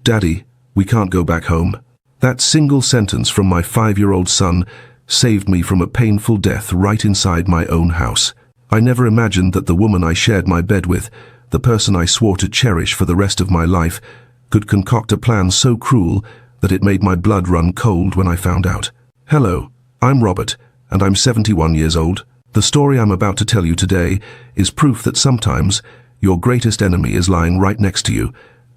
"Daddy, we can't go back home." That single sentence from my 5-year-old son saved me from a painful death right inside my own house. I never imagined that the woman I shared my bed with, the person I swore to cherish for the rest of my life, could concoct a plan so cruel that it made my blood run cold when I found out. Hello, I'm Robert, and I'm 71 years old. The story I'm about to tell you today is proof that sometimes your greatest enemy is lying right next to you,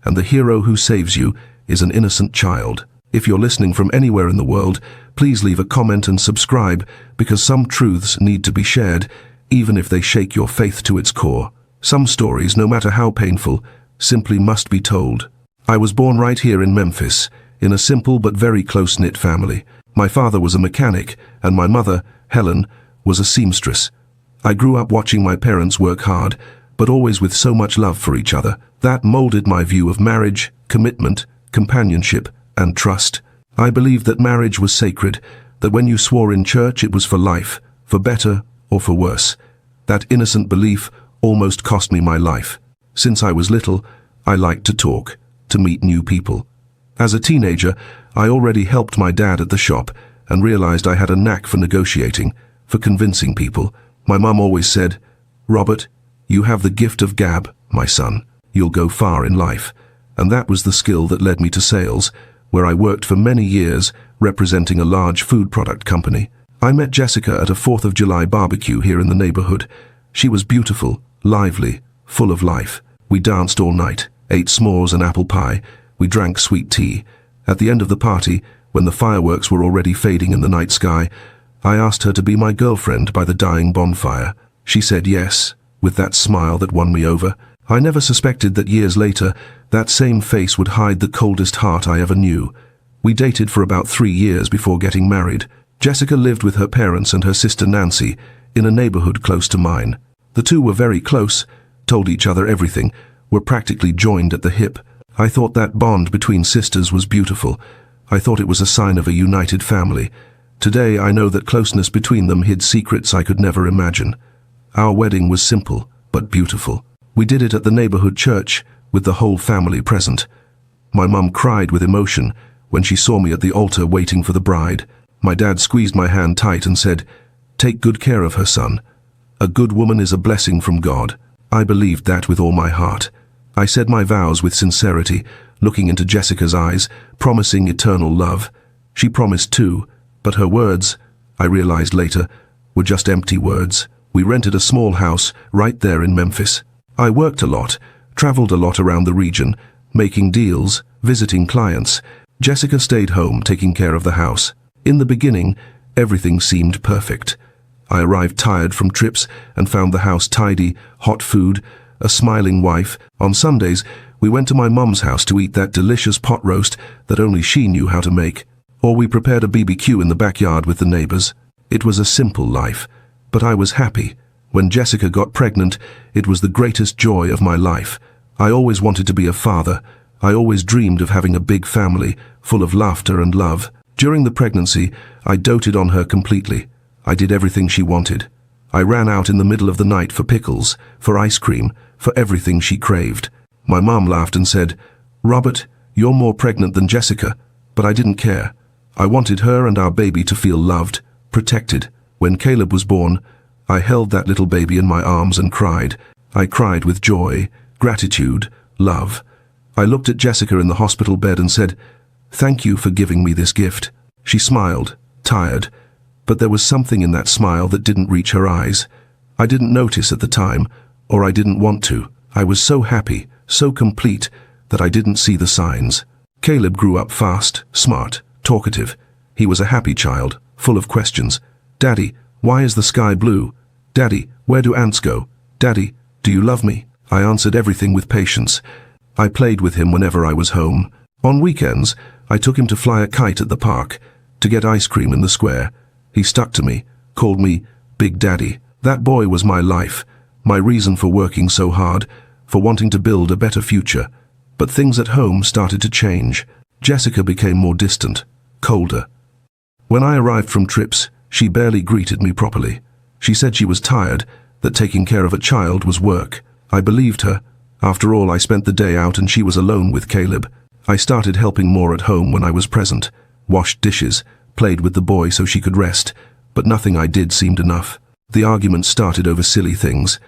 and the hero who saves you is an innocent child. If you're listening from anywhere in the world, please leave a comment and subscribe, because some truths need to be shared, even if they shake your faith to its core. Some stories, no matter how painful, simply must be told. I was born right here in Memphis, in a simple but very close-knit family. My father was a mechanic, and my mother, Helen, was a seamstress. I grew up watching my parents work hard, but always with so much love for each other. That molded my view of marriage, commitment, companionship, and trust. I believed that marriage was sacred, that when you swore in church it was for life, for better or for worse. That innocent belief almost cost me my life. Since I was little, I liked to talk, to meet new people. As a teenager, I already helped my dad at the shop and realized I had a knack for negotiating, for convincing people. My mum always said, "Robert, you have the gift of gab, my son. You'll go far in life." And that was the skill that led me to sales, where I worked for many years representing a large food product company. I met Jessica at a 4th of July barbecue here in the neighborhood. She was beautiful, lively, full of life. We danced all night, ate s'mores and apple pie. We drank sweet tea. At the end of the party, when the fireworks were already fading in the night sky, I asked her to be my girlfriend by the dying bonfire. She said yes, with that smile that won me over. I never suspected that years later, that same face would hide the coldest heart I ever knew. We dated for about 3 years before getting married. Jessica lived with her parents and her sister Nancy in a neighborhood close to mine. The two were very close, told each other everything, were practically joined at the hip. I thought that bond between sisters was beautiful. I thought it was a sign of a united family. Today I know that closeness between them hid secrets I could never imagine. Our wedding was simple, but beautiful. We did it at the neighborhood church, with the whole family present. My mum cried with emotion when she saw me at the altar waiting for the bride. My dad squeezed my hand tight and said, "Take good care of her, son. A good woman is a blessing from God." I believed that with all my heart. I said my vows with sincerity, looking into Jessica's eyes, promising eternal love. She promised too, but her words, I realized later, were just empty words. We rented a small house right there in Memphis. I worked a lot, traveled a lot around the region, making deals, visiting clients. Jessica stayed home taking care of the house. In the beginning, everything seemed perfect. I arrived tired from trips and found the house tidy, hot food, a smiling wife. On Sundays, we went to my mum's house to eat that delicious pot roast that only she knew how to make. Or we prepared a BBQ in the backyard with the neighbors. It was a simple life, but I was happy. When Jessica got pregnant, it was the greatest joy of my life. I always wanted to be a father. I always dreamed of having a big family, full of laughter and love. During the pregnancy, I doted on her completely. I did everything she wanted. I ran out in the middle of the night for pickles, for ice cream, for everything she craved. My mom laughed and said, "Robert, you're more pregnant than Jessica," but I didn't care. I wanted her and our baby to feel loved, protected. When Caleb was born, I held that little baby in my arms and cried. I cried with joy, gratitude, love. I looked at Jessica in the hospital bed and said, "Thank you for giving me this gift." She smiled, tired, but there was something in that smile that didn't reach her eyes. I didn't notice at the time, or I didn't want to. I was so happy, so complete, that I didn't see the signs. Caleb grew up fast, smart, talkative. He was a happy child, full of questions. "Daddy, why is the sky blue? Daddy, where do ants go? Daddy, do you love me?" I answered everything with patience. I played with him whenever I was home. On weekends, I took him to fly a kite at the park, to get ice cream in the square. He stuck to me, called me Big Daddy. That boy was my life, my reason for working so hard, for wanting to build a better future. But things at home started to change. Jessica became more distant, colder. When I arrived from trips, she barely greeted me properly. She said she was tired, that taking care of a child was work. I believed her. After all, I spent the day out and she was alone with Caleb. I started helping more at home when I was present, washed dishes, played with the boy so she could rest, but nothing I did seemed enough. The arguments started over silly things.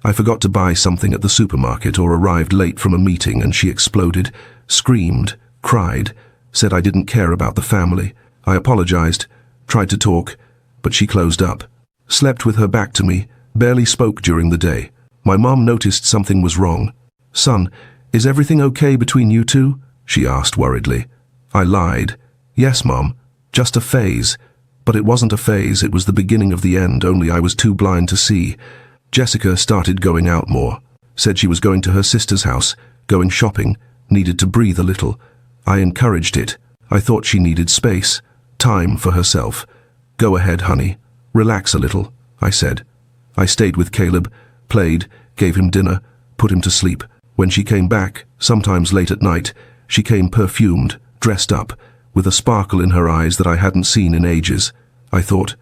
I forgot to buy something at the supermarket or arrived late from a meeting and she exploded, screamed, cried, said I didn't care about the family. I apologized, tried to talk, but she closed up. Slept with her back to me, barely spoke during the day. My mom noticed something was wrong. "Son, is everything okay between you two?" she asked worriedly. I lied. "Yes, Mom, just a phase." But it wasn't a phase, it was the beginning of the end, only I was too blind to see. Jessica started going out more. Said she was going to her sister's house, going shopping, needed to breathe a little. I encouraged it. I thought she needed space, time for herself. "Go ahead, honey. Relax a little," I said. I stayed with Caleb, played, gave him dinner, put him to sleep. When she came back, sometimes late at night, she came perfumed, dressed up, with a sparkle in her eyes that I hadn't seen in ages. I thought,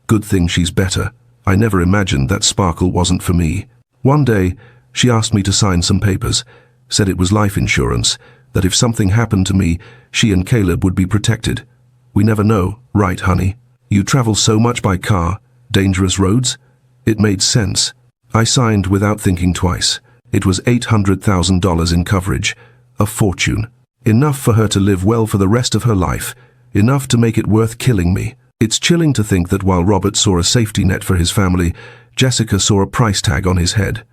good thing she's better. I never imagined that sparkle wasn't for me. One day, she asked me to sign some papers, said it was life insurance, that if something happened to me, she and Caleb would be protected. We never know, right, honey? You travel so much by car, dangerous roads? It made sense. I signed without thinking twice. It was $800,000 in coverage, a fortune. Enough for her to live well for the rest of her life, enough to make it worth killing me. It's chilling to think that while Robert saw a safety net for his family, Jessica saw a price tag on his head.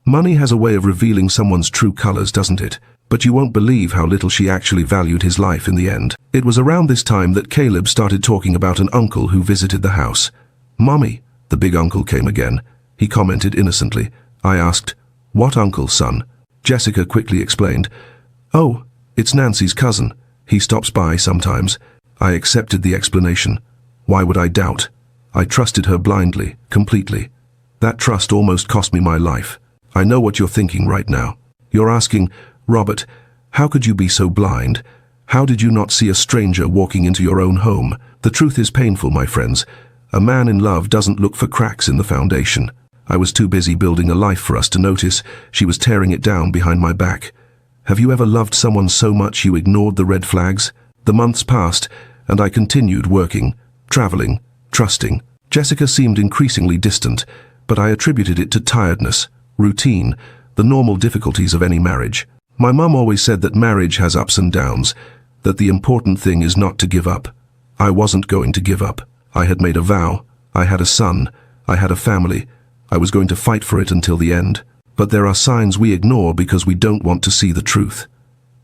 Money has a way of revealing someone's true colors, doesn't it? But you won't believe how little she actually valued his life in the end. It was around this time that Caleb started talking about an uncle who visited the house. "Mommy," the big uncle came again. He commented innocently. I asked, "What uncle, son?" Jessica quickly explained, "Oh, it's Nancy's cousin. He stops by sometimes." I accepted the explanation. Why would I doubt? I trusted her blindly, completely. That trust almost cost me my life. I know what you're thinking right now. You're asking, "Robert, how could you be so blind? How did you not see a stranger walking into your own home?" The truth is painful, my friends. A man in love doesn't look for cracks in the foundation. I was too busy building a life for us to notice she was tearing it down behind my back. Have you ever loved someone so much you ignored the red flags? The months passed, and I continued working, traveling, trusting. Jessica seemed increasingly distant, but I attributed it to tiredness, routine, the normal difficulties of any marriage. My mum always said that marriage has ups and downs, that the important thing is not to give up. I wasn't going to give up. I had made a vow. I had a son. I had a family. I was going to fight for it until the end. But there are signs we ignore because we don't want to see the truth.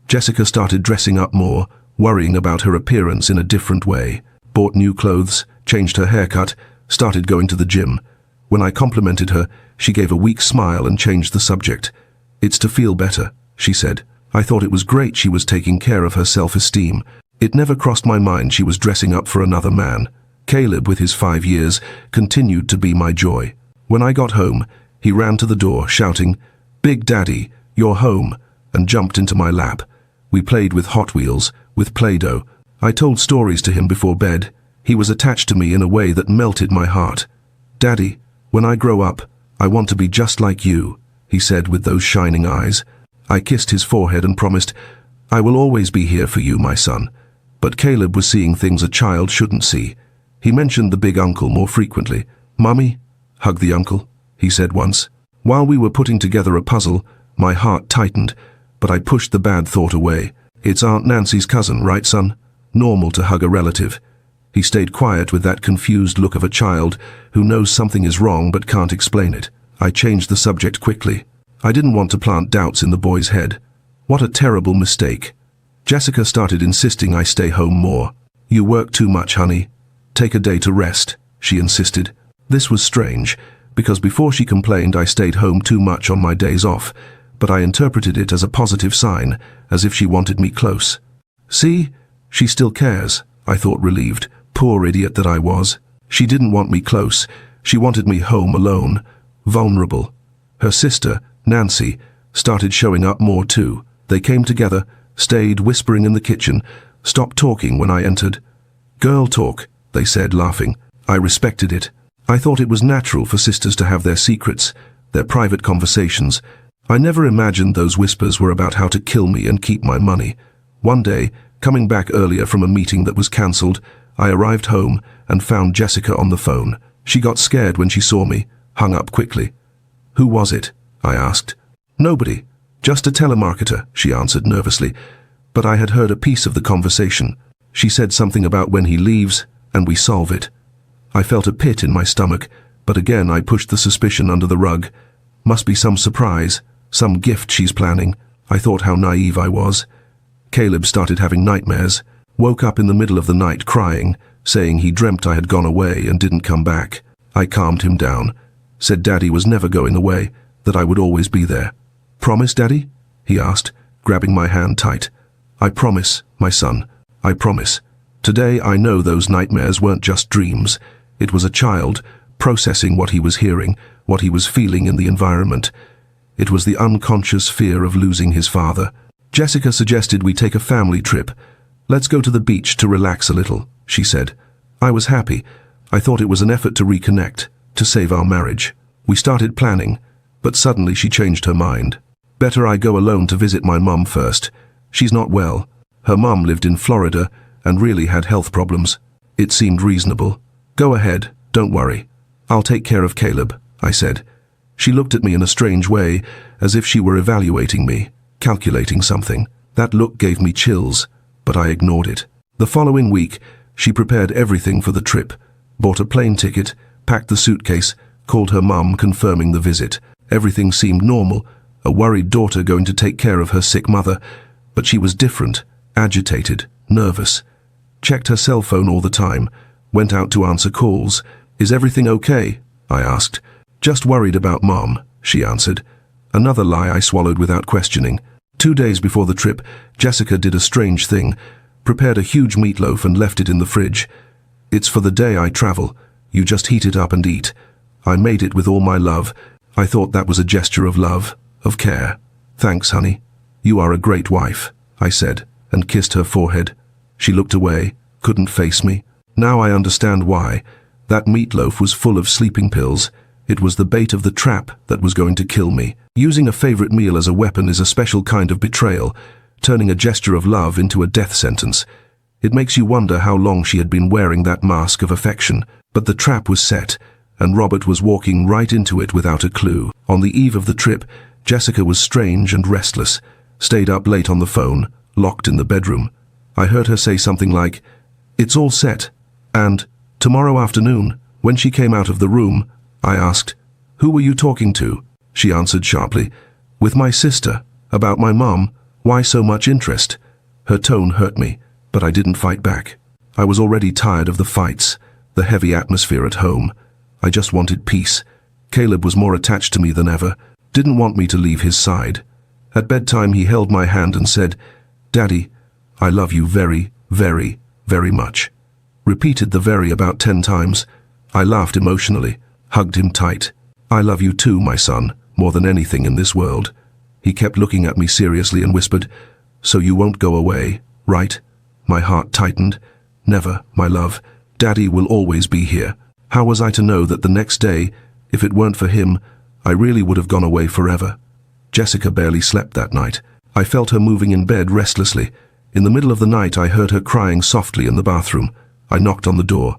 Jessica started dressing up more, worrying about her appearance in a different way. Bought new clothes, changed her haircut, started going to the gym. When I complimented her, she gave a weak smile and changed the subject. "It's to feel better," she said. I thought it was great she was taking care of her self-esteem. It never crossed my mind she was dressing up for another man. Caleb, with his 5 years, continued to be my joy. When I got home, he ran to the door, shouting, "Big Daddy, you're home," and jumped into my lap. We played with Hot Wheels, with Play-Doh. I told stories to him before bed. He was attached to me in a way that melted my heart. "Daddy, when I grow up, I want to be just like you," he said with those shining eyes. I kissed his forehead and promised, "I will always be here for you, my son." But Caleb was seeing things a child shouldn't see. He mentioned the big uncle more frequently. "Mummy, hug the uncle," he said once. While we were putting together a puzzle, my heart tightened, but I pushed the bad thought away. "It's Aunt Nancy's cousin, right, son? Normal to hug a relative." He stayed quiet with that confused look of a child who knows something is wrong but can't explain it. I changed the subject quickly. I didn't want to plant doubts in the boy's head. What a terrible mistake. Jessica started insisting I stay home more. "You work too much, honey. Take a day to rest," she insisted. This was strange, because before she complained I stayed home too much on my days off, but I interpreted it as a positive sign, as if she wanted me close. "See? She still cares," I thought, relieved. Poor idiot that I was. She didn't want me close. She wanted me home alone, vulnerable. Her sister, Nancy, started showing up more too. They came together, stayed whispering in the kitchen, stopped talking when I entered. "Girl talk," they said, laughing. I respected it. I thought it was natural for sisters to have their secrets, their private conversations. I never imagined those whispers were about how to kill me and keep my money. One day, coming back earlier from a meeting that was cancelled, I arrived home and found Jessica on the phone. She got scared when she saw me, hung up quickly. "Who was it?" I asked. "Nobody. Just a telemarketer," she answered nervously. But I had heard a piece of the conversation. She said something about when he leaves, and we solve it. I felt a pit in my stomach, but again I pushed the suspicion under the rug. Must be some surprise, some gift she's planning. I thought how naive I was. Caleb started having nightmares, woke up in the middle of the night crying, saying he dreamt I had gone away and didn't come back. I calmed him down, said Daddy was never going away, that I would always be there. "Promise, Daddy?" he asked, grabbing my hand tight. "I promise, my son, I promise." Today I know those nightmares weren't just dreams. It was a child processing what he was hearing, what he was feeling in the environment. It was the unconscious fear of losing his father. Jessica suggested we take a family trip. "Let's go to the beach to relax a little," she said. I was happy. I thought it was an effort to reconnect, to save our marriage. We started planning, but suddenly she changed her mind. "Better I go alone to visit my mum first. She's not well. Her mum lived in Florida and really had health problems." It seemed reasonable. "Go ahead, don't worry. I'll take care of Caleb," I said. She looked at me in a strange way, as if she were evaluating me, calculating something. That look gave me chills, but I ignored it. The following week, she prepared everything for the trip, bought a plane ticket, packed the suitcase, called her mum confirming the visit. Everything seemed normal, a worried daughter going to take care of her sick mother, but she was different, agitated, nervous. Checked her cell phone all the time, went out to answer calls. "Is everything okay?" I asked. "Just worried about Mom," she answered. Another lie I swallowed without questioning. 2 days before the trip, Jessica did a strange thing, prepared a huge meatloaf and left it in the fridge. "It's for the day I travel. You just heat it up and eat." I made it with all my love. I thought that was a gesture of love, of care. "Thanks, honey. You are a great wife," I said, and kissed her forehead. She looked away, couldn't face me. Now I understand why. That meatloaf was full of sleeping pills. It was the bait of the trap that was going to kill me. Using a favorite meal as a weapon is a special kind of betrayal, turning a gesture of love into a death sentence. It makes you wonder how long she had been wearing that mask of affection. But the trap was set, and Robert was walking right into it without a clue. On the eve of the trip, Jessica was strange and restless, stayed up late on the phone, locked in the bedroom. I heard her say something like, "It's all set," and "Tomorrow afternoon." When she came out of the room, I asked, "Who were you talking to?" She answered sharply, "With my sister. About my mom. Why so much interest?" Her tone hurt me, but I didn't fight back. I was already tired of the fights, the heavy atmosphere at home. I just wanted peace. Caleb was more attached to me than ever, didn't want me to leave his side. At bedtime he held my hand and said, "Daddy, I love you very, very, very much." Repeated the very about 10 times. I laughed emotionally, hugged him tight. "I love you too, my son, more than anything in this world." He kept looking at me seriously and whispered, "So you won't go away, right?" My heart tightened. "Never, my love. Daddy will always be here." How was I to know that the next day, if it weren't for him, I really would have gone away forever? Jessica barely slept that night. I felt her moving in bed restlessly. In the middle of the night I heard her crying softly in the bathroom. I knocked on the door.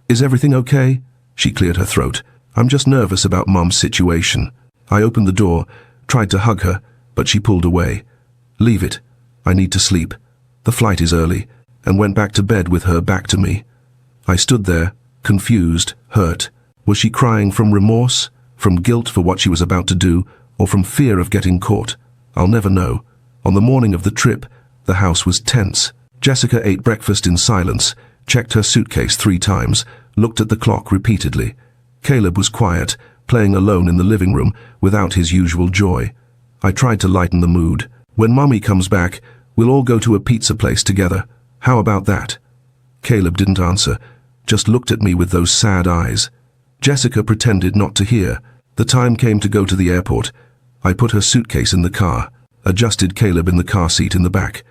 "Is everything okay?" She cleared her throat. "I'm just nervous about Mom's situation." I opened the door, tried to hug her, but she pulled away. "Leave it. I need to sleep. The flight is early," and went back to bed with her back to me. I stood there, confused, hurt. Was she crying from remorse, from guilt for what she was about to do, or from fear of getting caught? I'll never know. On the morning of the trip, the house was tense. Jessica ate breakfast in silence, checked her suitcase 3 times, looked at the clock repeatedly. Caleb was quiet, playing alone in the living room without his usual joy. I tried to lighten the mood. "When Mommy comes back, we'll all go to a pizza place together. How about that?" Caleb didn't answer, just looked at me with those sad eyes. Jessica pretended not to hear. The time came to go to the airport. I put her suitcase in the car, adjusted Caleb in the car seat in the back.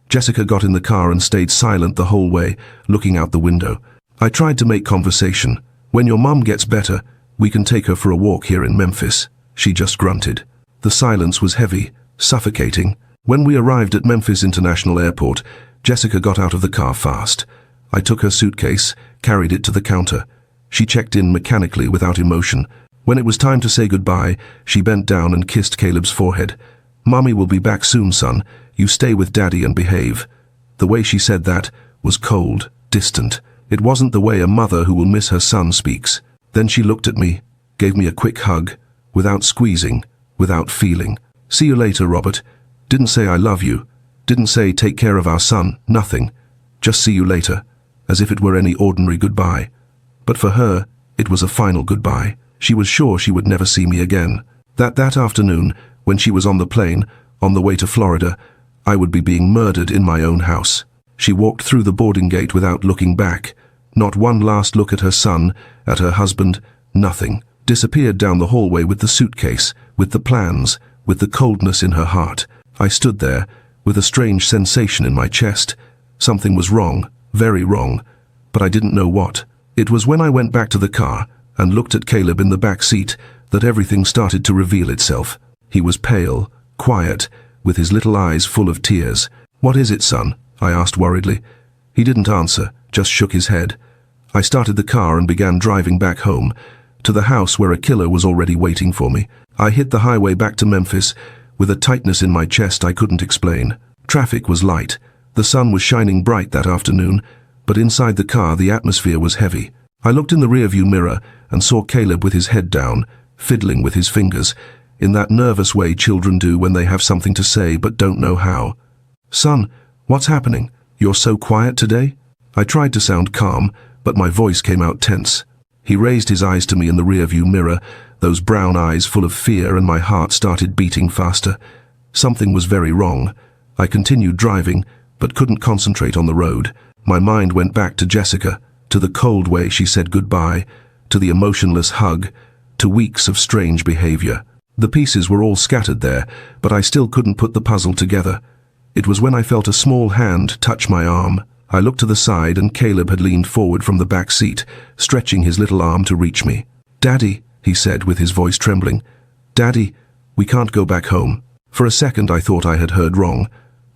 Jessica got in the car and stayed silent the whole way, looking out the window. I tried to make conversation. "When your mom gets better, we can take her for a walk here in Memphis." She just grunted. The silence was heavy, suffocating. When we arrived at Memphis International Airport, Jessica got out of the car fast. I took her suitcase, carried it to the counter. She checked in mechanically without emotion. When it was time to say goodbye, she bent down and kissed Caleb's forehead. "Mommy will be back soon, son. You stay with Daddy and behave." The way she said that was cold, distant. It wasn't the way a mother who will miss her son speaks. Then she looked at me, gave me a quick hug, without squeezing, without feeling. "See you later, Robert." Didn't say I love you. Didn't say take care of our son. Nothing. Just see you later, as if it were any ordinary goodbye. But for her, it was a final goodbye. She was sure she would never see me again. That afternoon, when she was on the plane, on the way to Florida, I would be being murdered in my own house. She walked through the boarding gate without looking back. Not one last look at her son, at her husband, nothing. Disappeared down the hallway with the suitcase, with the plans, with the coldness in her heart. I stood there, with a strange sensation in my chest. Something was wrong, very wrong, but I didn't know what. It was when I went back to the car and looked at Caleb in the back seat that everything started to reveal itself. He was pale, quiet, with his little eyes full of tears. "What is it, son?" I asked worriedly. He didn't answer, just shook his head. I started the car and began driving back home, to the house where a killer was already waiting for me. I hit the highway back to Memphis, with a tightness in my chest I couldn't explain. Traffic was light. The sun was shining bright that afternoon, but inside the car the atmosphere was heavy. I looked in the rearview mirror and saw Caleb with his head down, fiddling with his fingers, in that nervous way children do when they have something to say but don't know how. "Son, what's happening? You're so quiet today?" I tried to sound calm, but my voice came out tense. He raised his eyes to me in the rearview mirror, those brown eyes full of fear, and my heart started beating faster. Something was very wrong. I continued driving, but couldn't concentrate on the road. My mind went back to Jessica, to the cold way she said goodbye, to the emotionless hug, to weeks of strange behavior. The pieces were all scattered there, but I still couldn't put the puzzle together. It was when I felt a small hand touch my arm. I looked to the side and Caleb had leaned forward from the back seat, stretching his little arm to reach me. "Daddy," he said with his voice trembling. "Daddy, we can't go back home." For a second I thought I had heard wrong.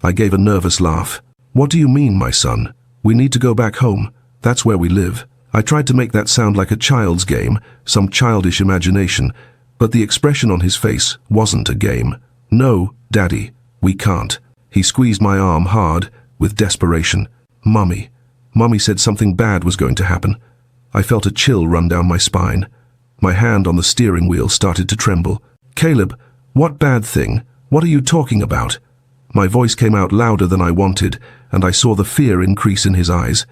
I gave a nervous laugh. "What do you mean, my son? We need to go back home. That's where we live." I tried to make that sound like a child's game, some childish imagination, but the expression on his face wasn't a game. "No, Daddy, we can't." He squeezed my arm hard, with desperation. "Mummy." Mummy said something bad was going to happen. I felt a chill run down my spine. My hand on the steering wheel started to tremble. "Caleb, what bad thing? What are you talking about?" My voice came out louder than I wanted, and I saw the fear increase in his eyes.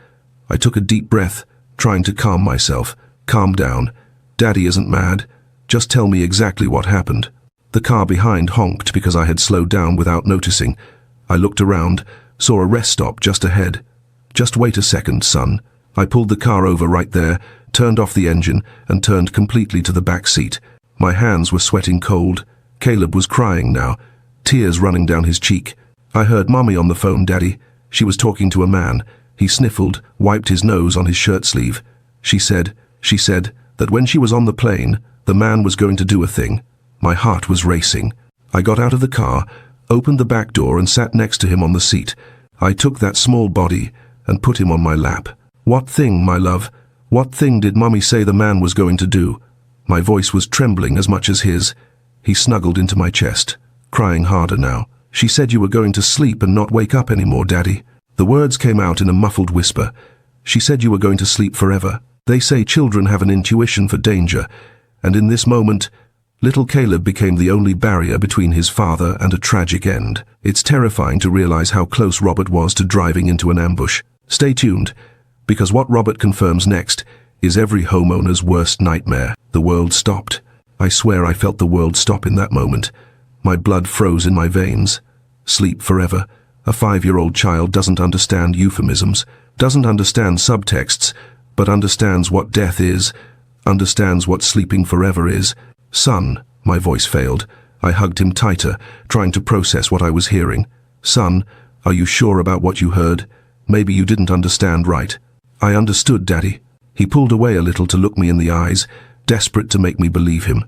I took a deep breath, trying to calm myself. "Calm down. Daddy isn't mad. Just tell me exactly what happened." The car behind honked because I had slowed down without noticing. I looked around, saw a rest stop just ahead. "Just wait a second, son." I pulled the car over right there, turned off the engine, and turned completely to the back seat. My hands were sweating cold. Caleb was crying now, tears running down his cheek. "I heard Mommy on the phone, Daddy. She was talking to a man." He sniffled, wiped his nose on his shirt sleeve. She said that when she was on the plane, the man was going to do a thing. My heart was racing. I got out of the car, opened the back door and sat next to him on the seat. I took that small body and put him on my lap. "What thing, my love? What thing did Mommy say the man was going to do?" My voice was trembling as much as his. He snuggled into my chest, crying harder now. "She said you were going to sleep and not wake up anymore, Daddy." The words came out in a muffled whisper. "She said you were going to sleep forever." They say children have an intuition for danger, and in this moment, little Caleb became the only barrier between his father and a tragic end. It's terrifying to realize how close Robert was to driving into an ambush. Stay tuned, because what Robert confirms next is every homeowner's worst nightmare. The world stopped. I swear I felt the world stop in that moment. My blood froze in my veins. Sleep forever. A 5-year-old child doesn't understand euphemisms, doesn't understand subtexts, but understands what death is, understands what sleeping forever is. "Son," my voice failed. I hugged him tighter, trying to process what I was hearing. "Son, are you sure about what you heard? Maybe you didn't understand right." "I understood, Daddy." He pulled away a little to look me in the eyes, desperate to make me believe him.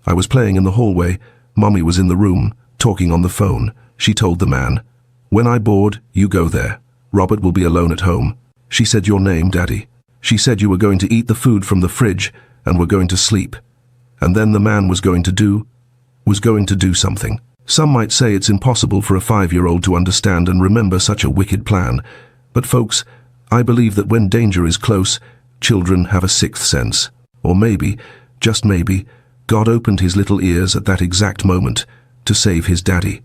I was playing in the hallway, Mommy was in the room, talking on the phone. She told the man, "When I board, you go there. Robert will be alone at home." She said your name, Daddy. She said you were going to eat the food from the fridge and were going to sleep. And then the man was going to do something. Some might say it's impossible for a 5-year-old to understand and remember such a wicked plan. But folks, I believe that when danger is close, children have a sixth sense. Or maybe, just maybe, God opened his little ears at that exact moment to save his daddy.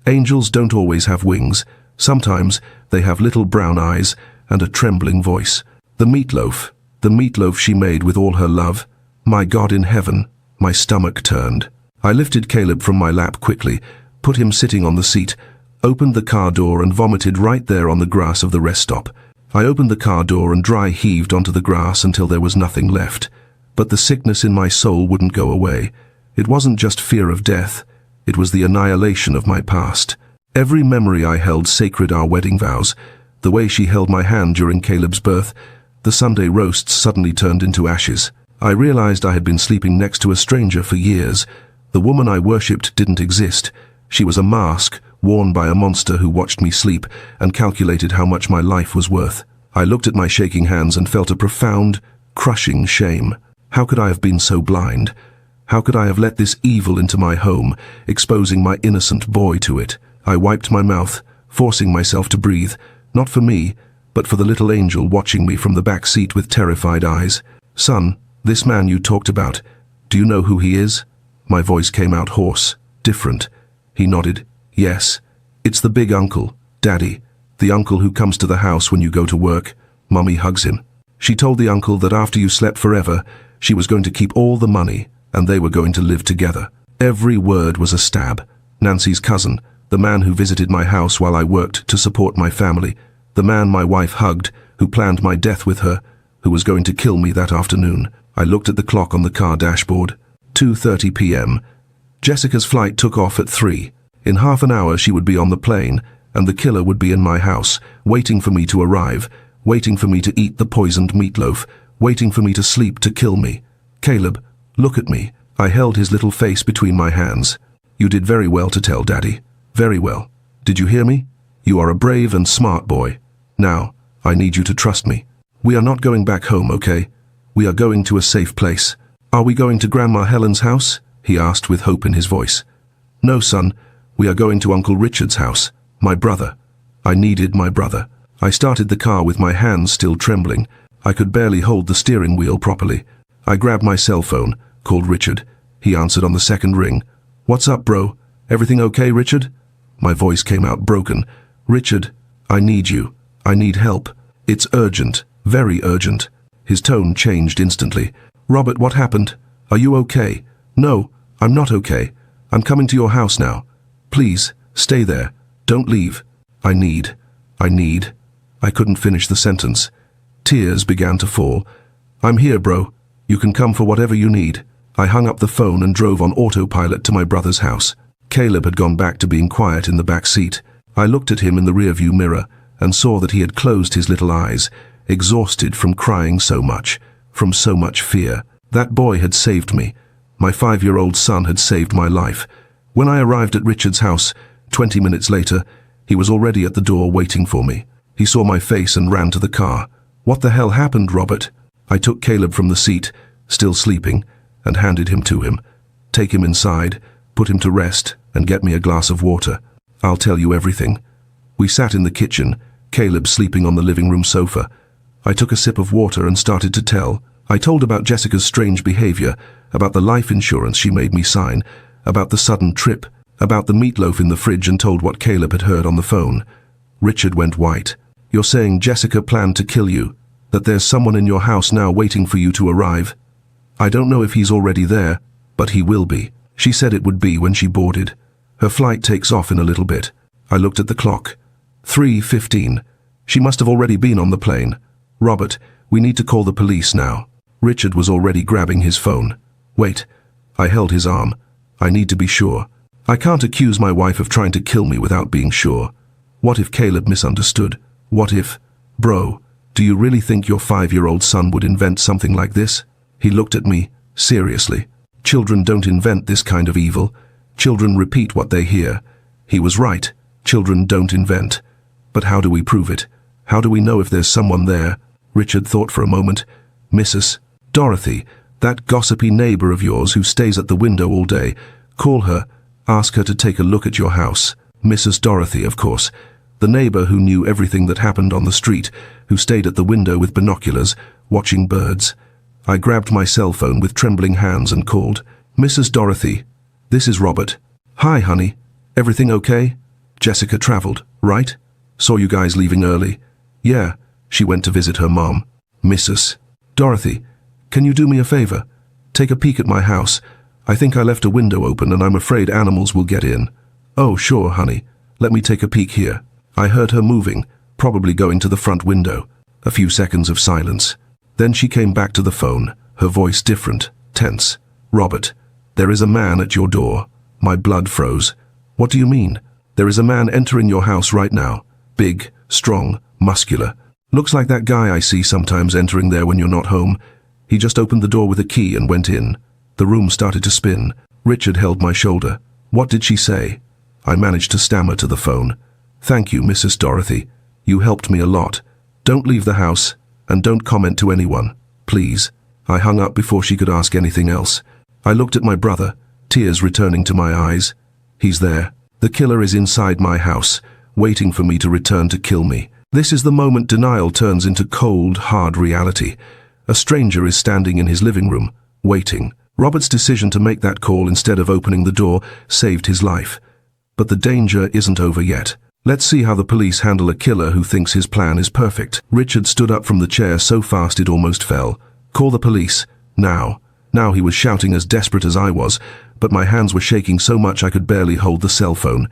Angels don't always have wings. Sometimes they have little brown eyes and a trembling voice. The meatloaf she made with all her love. My God in heaven, my stomach turned. I lifted Caleb from my lap quickly, put him sitting on the seat, opened the car door and vomited right there on the grass of the rest stop. I opened the car door and dry heaved onto the grass until there was nothing left. But the sickness in my soul wouldn't go away. It wasn't just fear of death. It was the annihilation of my past. Every memory I held sacred, our wedding vows, the way she held my hand during Caleb's birth, the Sunday roasts suddenly turned into ashes. I realized I had been sleeping next to a stranger for years. The woman I worshipped didn't exist. She was a mask worn by a monster who watched me sleep and calculated how much my life was worth. I looked at my shaking hands and felt a profound, crushing shame. How could I have been so blind? How could I have let this evil into my home, exposing my innocent boy to it? I wiped my mouth, forcing myself to breathe, not for me, but for the little angel watching me from the back seat with terrified eyes. "Son, this man you talked about, do you know who he is?" My voice came out hoarse, different. He nodded. "Yes, it's the big uncle, Daddy, the uncle who comes to the house when you go to work." Mommy hugs him. She told the uncle that after you slept forever, she was going to keep all the money and they were going to live together. Every word was a stab. Nancy's cousin, the man who visited my house while I worked to support my family, the man my wife hugged, who planned my death with her, who was going to kill me that afternoon. I looked at the clock on the car dashboard. 2:30 p.m. Jessica's flight took off at 3. In half an hour she would be on the plane, and the killer would be in my house, waiting for me to arrive, waiting for me to eat the poisoned meatloaf, waiting for me to sleep to kill me. "Caleb, look at me." I held his little face between my hands. "You did very well to tell, Daddy. Very well. Did you hear me? You are a brave and smart boy. Now, I need you to trust me. We are not going back home, okay? We are going to a safe place." "Are we going to Grandma Helen's house?" he asked with hope in his voice. "No, son. We are going to Uncle Richard's house. My brother." I needed my brother. I started the car with my hands still trembling. I could barely hold the steering wheel properly. I grabbed my cell phone, called Richard. He answered on the second ring. "What's up, bro? Everything okay, Richard?" My voice came out broken. "Richard, I need you. I need help. It's urgent, very urgent." His tone changed instantly. "Robert, what happened? Are you okay?" "No, I'm not okay. I'm coming to your house now. Please, stay there. Don't leave. I need. I couldn't finish the sentence. Tears began to fall. "I'm here, bro. You can come for whatever you need." I hung up the phone and drove on autopilot to my brother's house. Caleb had gone back to being quiet in the back seat. I looked at him in the rearview mirror and saw that he had closed his little eyes, exhausted from crying so much, from so much fear. That boy had saved me. My 5-year-old son had saved my life. When I arrived at Richard's house, 20 minutes later, he was already at the door waiting for me. He saw my face and ran to the car. "What the hell happened, Robert?" I took Caleb from the seat, still sleeping, and handed him to him. "Take him inside, put him to rest, and get me a glass of water. I'll tell you everything." We sat in the kitchen, Caleb sleeping on the living room sofa. I took a sip of water and started to tell. I told about Jessica's strange behavior, about the life insurance she made me sign, about the sudden trip, about the meatloaf in the fridge, and told what Caleb had heard on the phone. Richard went white. "You're saying Jessica planned to kill you? That there's someone in your house now waiting for you to arrive?" "I don't know if he's already there, but he will be. She said it would be when she boarded. Her flight takes off in a little bit." I looked at the clock. 3:15. She must have already been on the plane. "Robert, we need to call the police now." Richard was already grabbing his phone. "Wait." I held his arm. "I need to be sure. I can't accuse my wife of trying to kill me without being sure. What if Caleb misunderstood? What if... Bro, do you really think your 5-year-old son would invent something like this?" He looked at me, seriously. "Children don't invent this kind of evil. Children repeat what they hear. He was right. Children don't invent. But how do we prove it? How do we know if there's someone there? Richard thought for a moment. Mrs. Dorothy, that gossipy neighbor of yours who stays at the window all day. Call her. Ask her to take a look at your house. Mrs. Dorothy, of course. The neighbor who knew everything that happened on the street, who stayed at the window with binoculars, watching birds. I grabbed my cell phone with trembling hands and called. Mrs. Dorothy, this is Robert. Hi, honey. Everything okay? Jessica traveled, right? Saw you guys leaving early. Yeah, she went to visit her mom. Mrs. Dorothy, can you do me a favor? Take a peek at my house. I think I left a window open and I'm afraid animals will get in. Oh, sure, honey. Let me take a peek here. I heard her moving, probably going to the front window. A few seconds of silence. Then she came back to the phone, her voice different, tense. Robert, there is a man at your door. My blood froze. What do you mean? There is a man entering your house right now. Big, strong, muscular. Looks like that guy I see sometimes entering there when you're not home. He just opened the door with a key and went in. The room started to spin. Richard held my shoulder. What did she say? I managed to stammer to the phone. Thank you, Mrs. Dorothy. You helped me a lot. Don't leave the house, and don't comment to anyone. Please. I hung up before she could ask anything else. I looked at my brother, tears returning to my eyes. He's there. The killer is inside my house, waiting for me to return to kill me. This is the moment denial turns into cold, hard reality. A stranger is standing in his living room, waiting. Robert's decision to make that call instead of opening the door saved his life. But the danger isn't over yet. Let's see how the police handle a killer who thinks his plan is perfect. Richard stood up from the chair so fast it almost fell. Call the police. Now. Now he was shouting as desperate as I was, but my hands were shaking so much I could barely hold the cell phone.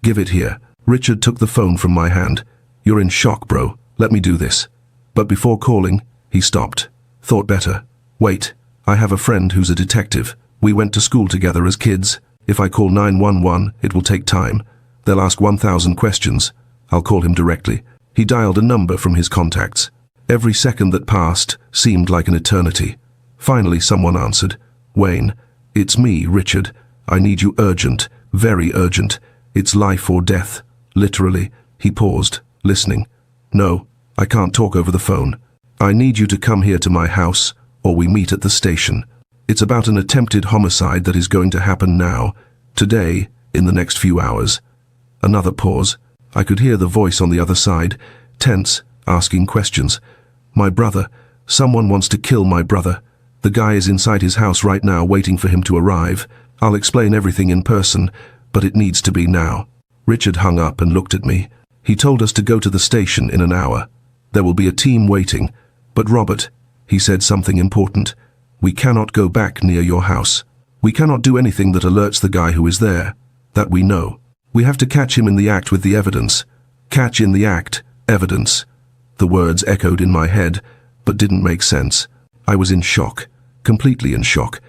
Give it here. Richard took the phone from my hand. You're in shock, bro. Let me do this. But before calling, he stopped. Thought better. Wait. I have a friend who's a detective. We went to school together as kids. If I call 911, it will take time. They'll ask 1,000 questions. I'll call him directly. He dialed a number from his contacts. Every second that passed seemed like an eternity. Finally, someone answered. Wayne, it's me, Richard. I need you urgent, very urgent. It's life or death. Literally. He paused, listening. No, I can't talk over the phone. I need you to come here to my house, or we meet at the station. It's about an attempted homicide that is going to happen now, today, in the next few hours. Another pause. I could hear the voice on the other side, tense, asking questions. My brother. Someone wants to kill my brother. The guy is inside his house right now waiting for him to arrive. I'll explain everything in person, but it needs to be now. Richard hung up and looked at me. He told us to go to the station in an hour. There will be a team waiting. But Robert, he said something important. We cannot go back near your house. We cannot do anything that alerts the guy who is there. That we know. We have to catch him in the act with the evidence. Catch in the act, evidence. The words echoed in my head, but didn't make sense. I was in shock, completely in shock.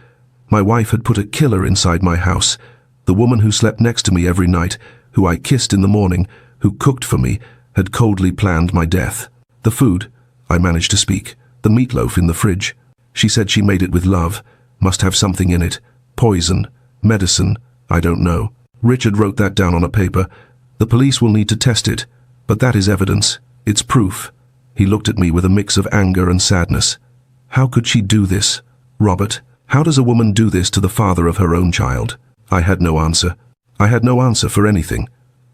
My wife had put a killer inside my house. The woman who slept next to me every night, who I kissed in the morning, who cooked for me, had coldly planned my death. The food, I managed to speak. The meatloaf in the fridge. She said she made it with love. Must have something in it. Poison. Medicine. I don't know. Richard wrote that down on a paper. The police will need to test it. But that is evidence. It's proof. He looked at me with a mix of anger and sadness. How could she do this? Robert, how does a woman do this to the father of her own child? I had no answer. I had no answer for anything.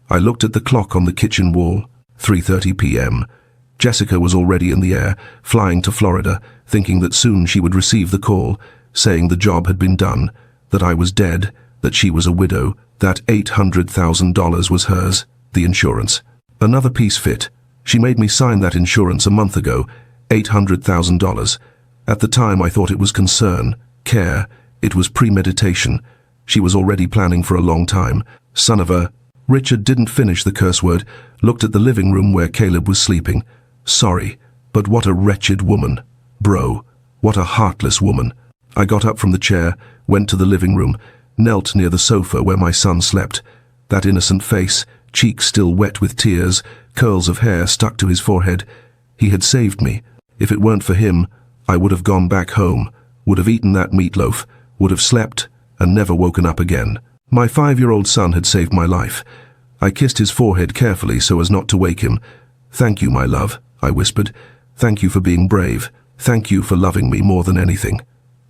I looked at the clock on the kitchen wall. 3:30 p.m. Jessica was already in the air, flying to Florida, thinking that soon she would receive the call, saying the job had been done, that I was dead, that she was a widow, that $800,000 was hers, the insurance. Another piece fit. She made me sign that insurance a month ago, $800,000. At the time I thought it was concern, care, it was premeditation. She was already planning for a long time. Son of a... Richard didn't finish the curse word, looked at the living room where Caleb was sleeping. Sorry, but what a wretched woman. Bro, what a heartless woman. I got up from the chair, went to the living room, knelt near the sofa where my son slept. That innocent face, cheeks still wet with tears, curls of hair stuck to his forehead. He had saved me. If it weren't for him, I would have gone back home, would have eaten that meatloaf, would have slept, and never woken up again. My 5-year-old son had saved my life. I kissed his forehead carefully so as not to wake him. "Thank you, my love," I whispered. "Thank you for being brave. Thank you for loving me more than anything."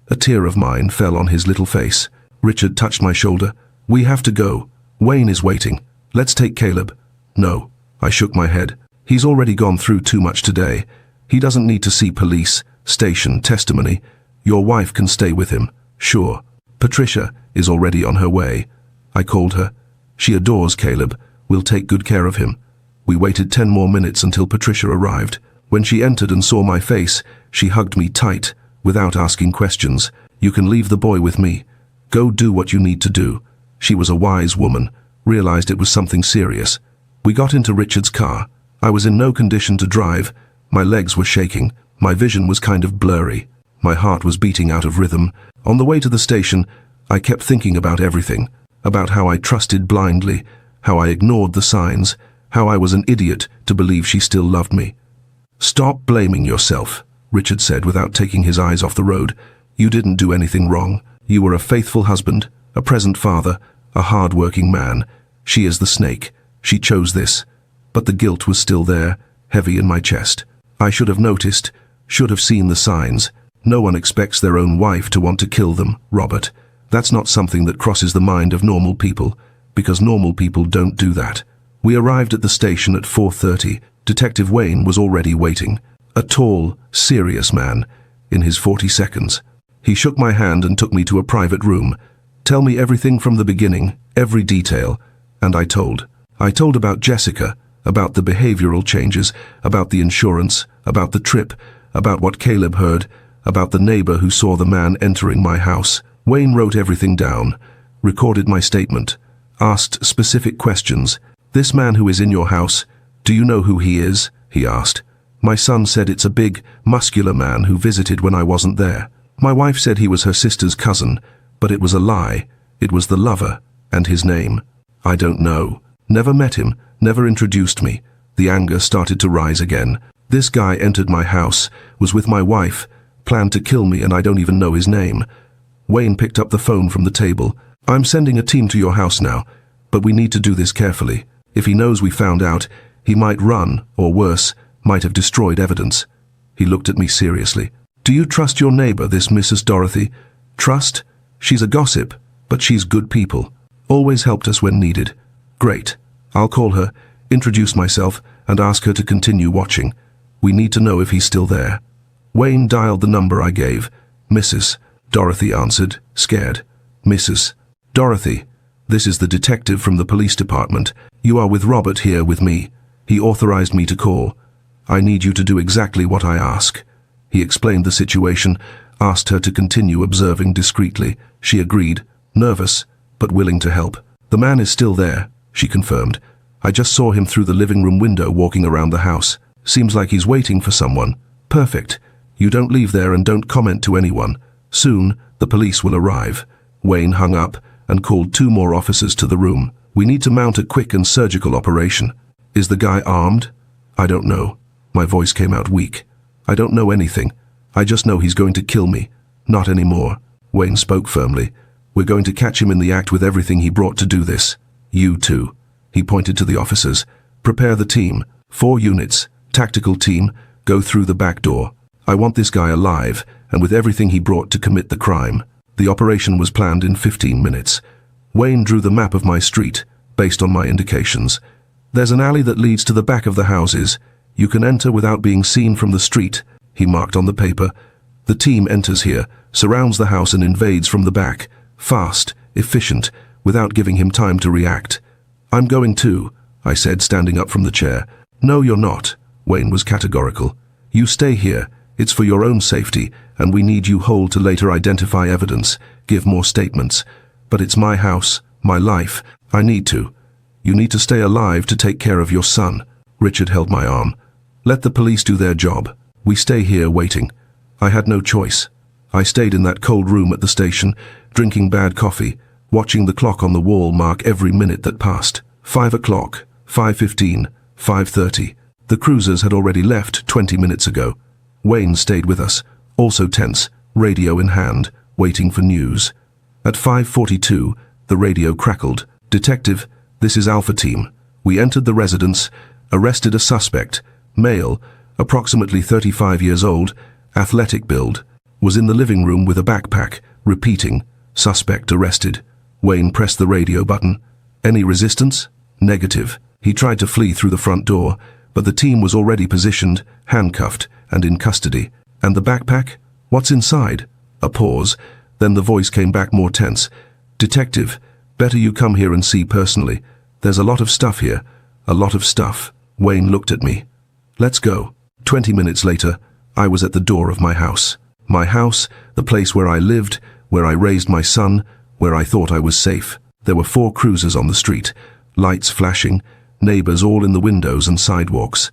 A tear of mine fell on his little face. Richard touched my shoulder. "We have to go. Wayne is waiting. Let's take Caleb." "No." I shook my head. "He's already gone through too much today. He doesn't need to see police, station, testimony. Your wife can stay with him." "Sure. Patricia is already on her way." I called her. "She adores Caleb. We'll take good care of him." We waited 10 more minutes until Patricia arrived. When she entered and saw my face, she hugged me tight, without asking questions. "You can leave the boy with me. Go do what you need to do." She was a wise woman, realized it was something serious. We got into Richard's car. I was in no condition to drive. My legs were shaking. My vision was kind of blurry. My heart was beating out of rhythm. On the way to the station, I kept thinking about everything. About how I trusted blindly, how I ignored the signs, how I was an idiot to believe she still loved me. "Stop blaming yourself," Richard said without taking his eyes off the road. "You didn't do anything wrong. You were a faithful husband, a present father, a hard-working man. She is the snake. She chose this." But the guilt was still there, heavy in my chest. I should have noticed, should have seen the signs. No one expects their own wife to want to kill them, Robert. That's not something that crosses the mind of normal people, because normal people don't do that. We arrived at the station at 4:30. Detective Wayne was already waiting. A tall, serious man, in his 40s. He shook my hand and took me to a private room. "Tell me everything from the beginning, every detail." And I told. I told about Jessica, about the behavioral changes, about the insurance, about the trip, about what Caleb heard, about the neighbor who saw the man entering my house. Wayne wrote everything down, recorded my statement, asked specific questions. "This man who is in your house, do you know who he is?" he asked. My son said it's a big, muscular man who visited when I wasn't there. My wife said he was her sister's cousin, but it was a lie. It was the lover, and his name. "I don't know. Never met him, never introduced me." The anger started to rise again. "This guy entered my house, was with my wife, planned to kill me, and I don't even know his name." Wayne picked up the phone from the table. "I'm sending a team to your house now, but we need to do this carefully. If he knows we found out, he might run, or worse, might have destroyed evidence." He looked at me seriously. "Do you trust your neighbor, this Mrs. Dorothy?" "Trust? She's a gossip, but she's good people. Always helped us when needed." "Great. I'll call her, introduce myself, and ask her to continue watching. We need to know if he's still there." Wayne dialed the number I gave. "Mrs. Dorothy," answered, scared. "Mrs. Dorothy, this is the detective from the police department. You are with Robert here with me. He authorized me to call. I need you to do exactly what I ask." He explained the situation, asked her to continue observing discreetly. She agreed, nervous, but willing to help. "The man is still there," she confirmed. "I just saw him through the living room window walking around the house. Seems like he's waiting for someone." "Perfect. You don't leave there and don't comment to anyone. Soon, the police will arrive." Wayne hung up and called 2 more officers to the room. "We need to mount a quick and surgical operation." "Is the guy armed?" "I don't know." My voice came out weak. "I don't know anything. I just know he's going to kill me." "Not anymore." Wayne spoke firmly. "We're going to catch him in the act with everything he brought to do this. You too." He pointed to the officers. "Prepare the team. 4 units. Tactical team. Go through the back door. I want this guy alive, and with everything he brought to commit the crime." The operation was planned in 15 minutes. Wayne drew the map of my street, based on my indications. "There's an alley that leads to the back of the houses. You can enter without being seen from the street," he marked on the paper. "The team enters here, surrounds the house and invades from the back. Fast, efficient, without giving him time to react." "I'm going too," I said, standing up from the chair. "No, you're not." Wayne was categorical. "You stay here. It's for your own safety, and we need you whole to later identify evidence, give more statements. But it's my house, my life. I need to. You need to stay alive to take care of your son." Richard held my arm. "Let the police do their job. We stay here waiting." I had no choice. I stayed in that cold room at the station, drinking bad coffee, watching the clock on the wall mark every minute that passed. 5 o'clock, 5:15, 5:30. The cruisers had already left 20 minutes ago. Wayne stayed with us, also tense, radio in hand, waiting for news. At 5:42, The radio crackled. "Detective, this is Alpha Team. We entered the residence, arrested a suspect, male, approximately 35 years old, athletic build, was in the living room with a backpack, repeating, 'Suspect arrested.'" Wayne pressed the radio button. "Any resistance?" "Negative." He tried to flee through the front door, but the team was already positioned, handcuffed, and in custody. "And the backpack? What's inside?" A pause, then the voice came back more tense. "Detective, better you come here and see personally. There's a lot of stuff here. A lot of stuff." Wayne looked at me. "Let's go." 20 minutes later, I was at the door of my house. My house, the place where I lived, where I raised my son, where I thought I was safe. There were 4 cruisers on the street, lights flashing, neighbors all in the windows and sidewalks.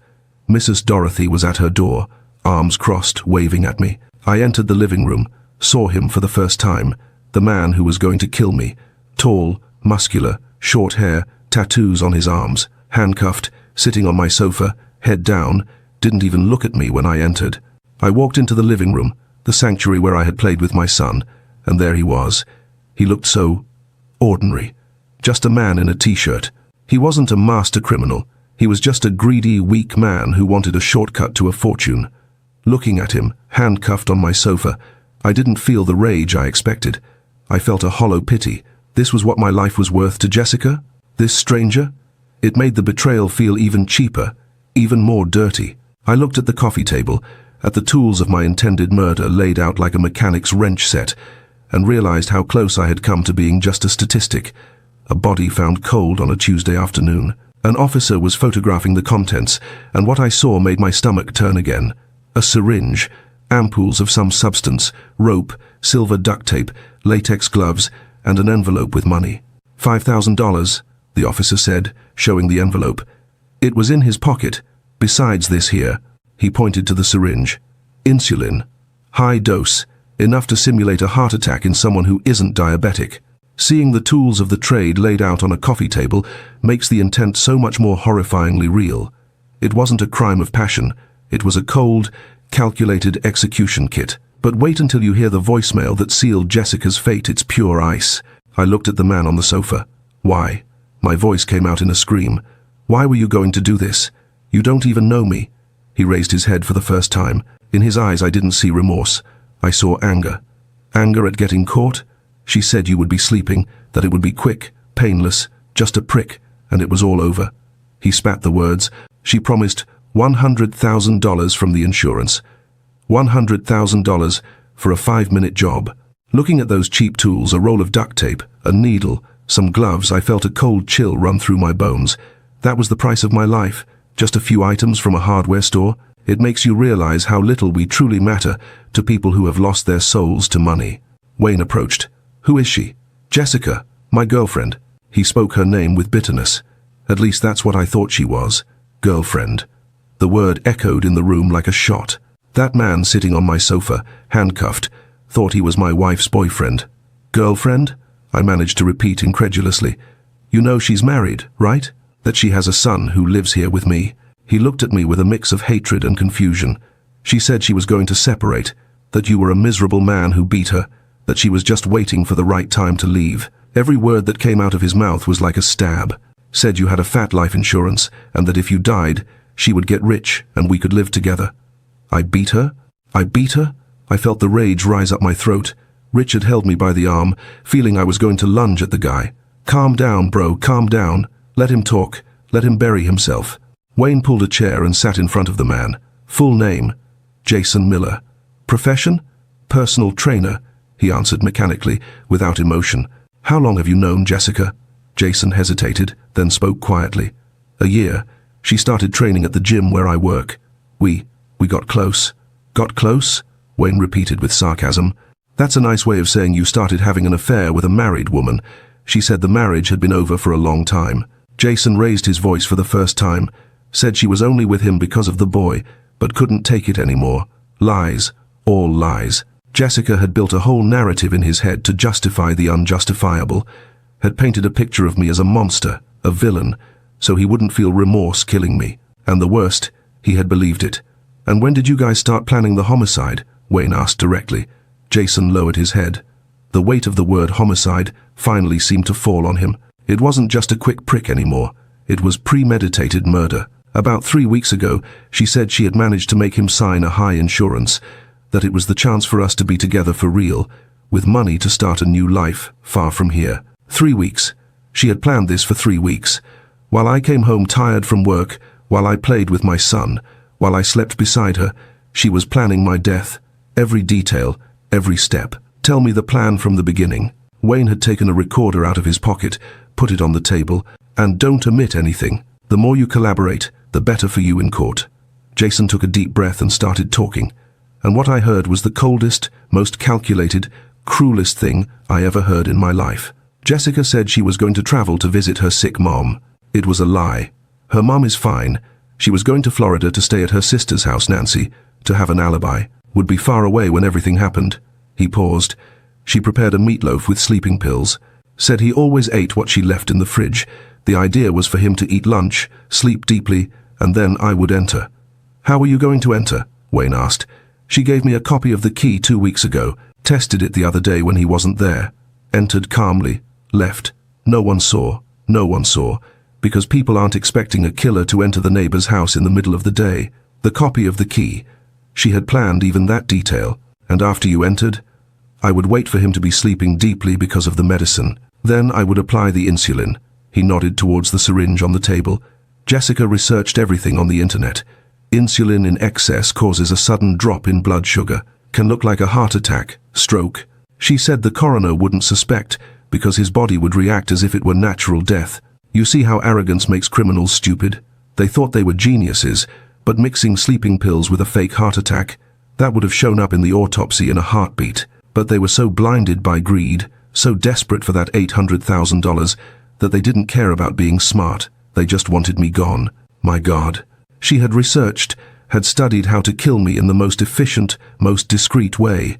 Mrs. Dorothy was at her door, arms crossed, waving at me. I entered the living room, saw him for the first time, the man who was going to kill me. Tall, muscular, short hair, tattoos on his arms, handcuffed, sitting on my sofa, head down, didn't even look at me when I entered. I walked into the living room, the sanctuary where I had played with my son, and there he was. He looked so ordinary. Just a man in a t-shirt. He wasn't a master criminal. He was just a greedy, weak man who wanted a shortcut to a fortune. Looking at him, handcuffed on my sofa, I didn't feel the rage I expected. I felt a hollow pity. This was what my life was worth to Jessica? This stranger? It made the betrayal feel even cheaper, even more dirty. I looked at the coffee table, at the tools of my intended murder laid out like a mechanic's wrench set, and realized how close I had come to being just a statistic. A body found cold on a Tuesday afternoon. An officer was photographing the contents, and what I saw made my stomach turn again. A syringe, ampoules of some substance, rope, silver duct tape, latex gloves, and an envelope with money. $5,000, the officer said, showing the envelope. It was in his pocket. Besides this here, he pointed to the syringe. Insulin. High dose, enough to simulate a heart attack in someone who isn't diabetic. Seeing the tools of the trade laid out on a coffee table makes the intent so much more horrifyingly real. It wasn't a crime of passion. It was a cold, calculated execution kit. But wait until you hear the voicemail that sealed Jessica's fate. It's pure ice. I looked at the man on the sofa. "Why?" My voice came out in a scream. "Why were you going to do this? You don't even know me." He raised his head for the first time. In his eyes I didn't see remorse. I saw anger. Anger at getting caught? She said you would be sleeping, that it would be quick, painless, just a prick, and it was all over. He spat the words. She promised $100,000 from the insurance. $100,000 for a 5-minute job. Looking at those cheap tools, a roll of duct tape, a needle, some gloves, I felt a cold chill run through my bones. That was the price of my life. Just a few items from a hardware store. It makes you realize how little we truly matter to people who have lost their souls to money. Wayne approached. "Who is she?" "Jessica, my girlfriend." He spoke her name with bitterness. At least that's what I thought she was. Girlfriend. The word echoed in the room like a shot. That man sitting on my sofa, handcuffed, thought he was my wife's boyfriend. "Girlfriend?" I managed to repeat incredulously. "You know she's married, right? That she has a son who lives here with me." He looked at me with a mix of hatred and confusion. "She said she was going to separate, that you were a miserable man who beat her, that she was just waiting for the right time to leave." Every word that came out of his mouth was like a stab. "Said you had a fat life insurance, and that if you died, she would get rich and we could live together." I beat her? I beat her? I felt the rage rise up my throat. Richard held me by the arm, feeling I was going to lunge at the guy. "Calm down, bro, calm down. Let him talk. Let him bury himself." Wayne pulled a chair and sat in front of the man. "Full name?" "Jason Miller." "Profession?" "Personal trainer," he answered mechanically, without emotion. "How long have you known Jessica?" Jason hesitated, then spoke quietly. "A year. She started training at the gym where I work. We got close." "Got close?" Wayne repeated with sarcasm. "That's a nice way of saying you started having an affair with a married woman." She said the marriage had been over for a long time. Jason raised his voice for the first time, said she was only with him because of the boy, but couldn't take it anymore. Lies, all lies. Jessica had built a whole narrative in his head to justify the unjustifiable, had painted a picture of me as a monster, a villain, so he wouldn't feel remorse killing me. And the worst, he had believed it. "And when did you guys start planning the homicide?" Wayne asked directly. Jason lowered his head. The weight of the word homicide finally seemed to fall on him. It wasn't just a quick prick anymore. It was premeditated murder. About 3 weeks ago, she said she had managed to make him sign a high insurance, that it was the chance for us to be together for real, with money to start a new life, far from here. 3 weeks. She had planned this for 3 weeks. While I came home tired from work, while I played with my son, while I slept beside her, she was planning my death. Every detail, every step. Tell me the plan from the beginning. Wayne had taken a recorder out of his pocket, put it on the table, and don't omit anything. The more you collaborate, the better for you in court. Jason took a deep breath and started talking, and what I heard was the coldest, most calculated, cruelest thing I ever heard in my life. Jessica said she was going to travel to visit her sick mom. It was a lie. Her mom is fine. She was going to Florida to stay at her sister's house, Nancy, to have an alibi. Would be far away when everything happened. He paused. She prepared a meatloaf with sleeping pills. Said he always ate what she left in the fridge. The idea was for him to eat lunch, sleep deeply, and then I would enter. How were you going to enter? Wayne asked. She gave me a copy of the key 2 weeks ago. Tested it the other day when he wasn't there. Entered calmly. Left. No one saw. No one saw. Because people aren't expecting a killer to enter the neighbor's house in the middle of the day. The copy of the key. She had planned even that detail. And after you entered, I would wait for him to be sleeping deeply because of the medicine. Then I would apply the insulin. He nodded towards the syringe on the table. Jessica researched everything on the internet. Insulin in excess causes a sudden drop in blood sugar. Can look like a heart attack, stroke. She said the coroner wouldn't suspect because his body would react as if it were natural death. You see how arrogance makes criminals stupid? They thought they were geniuses, but mixing sleeping pills with a fake heart attack, that would have shown up in the autopsy in a heartbeat. But they were so blinded by greed, so desperate for that $800,000, that they didn't care about being smart. They just wanted me gone. My God. She had researched, had studied how to kill me in the most efficient, most discreet way,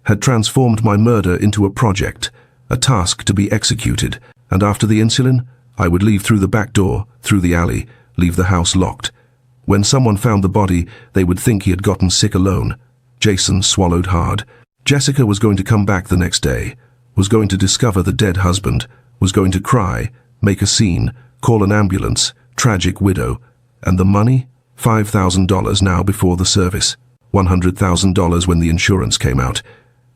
had transformed my murder into a project, a task to be executed, and after the insulin, I would leave through the back door, through the alley, leave the house locked. When someone found the body, they would think he had gotten sick alone. Jason swallowed hard. Jessica was going to come back the next day, was going to discover the dead husband, was going to cry, make a scene, call an ambulance, tragic widow. And the money? $5,000 now before the service. $100,000 when the insurance came out.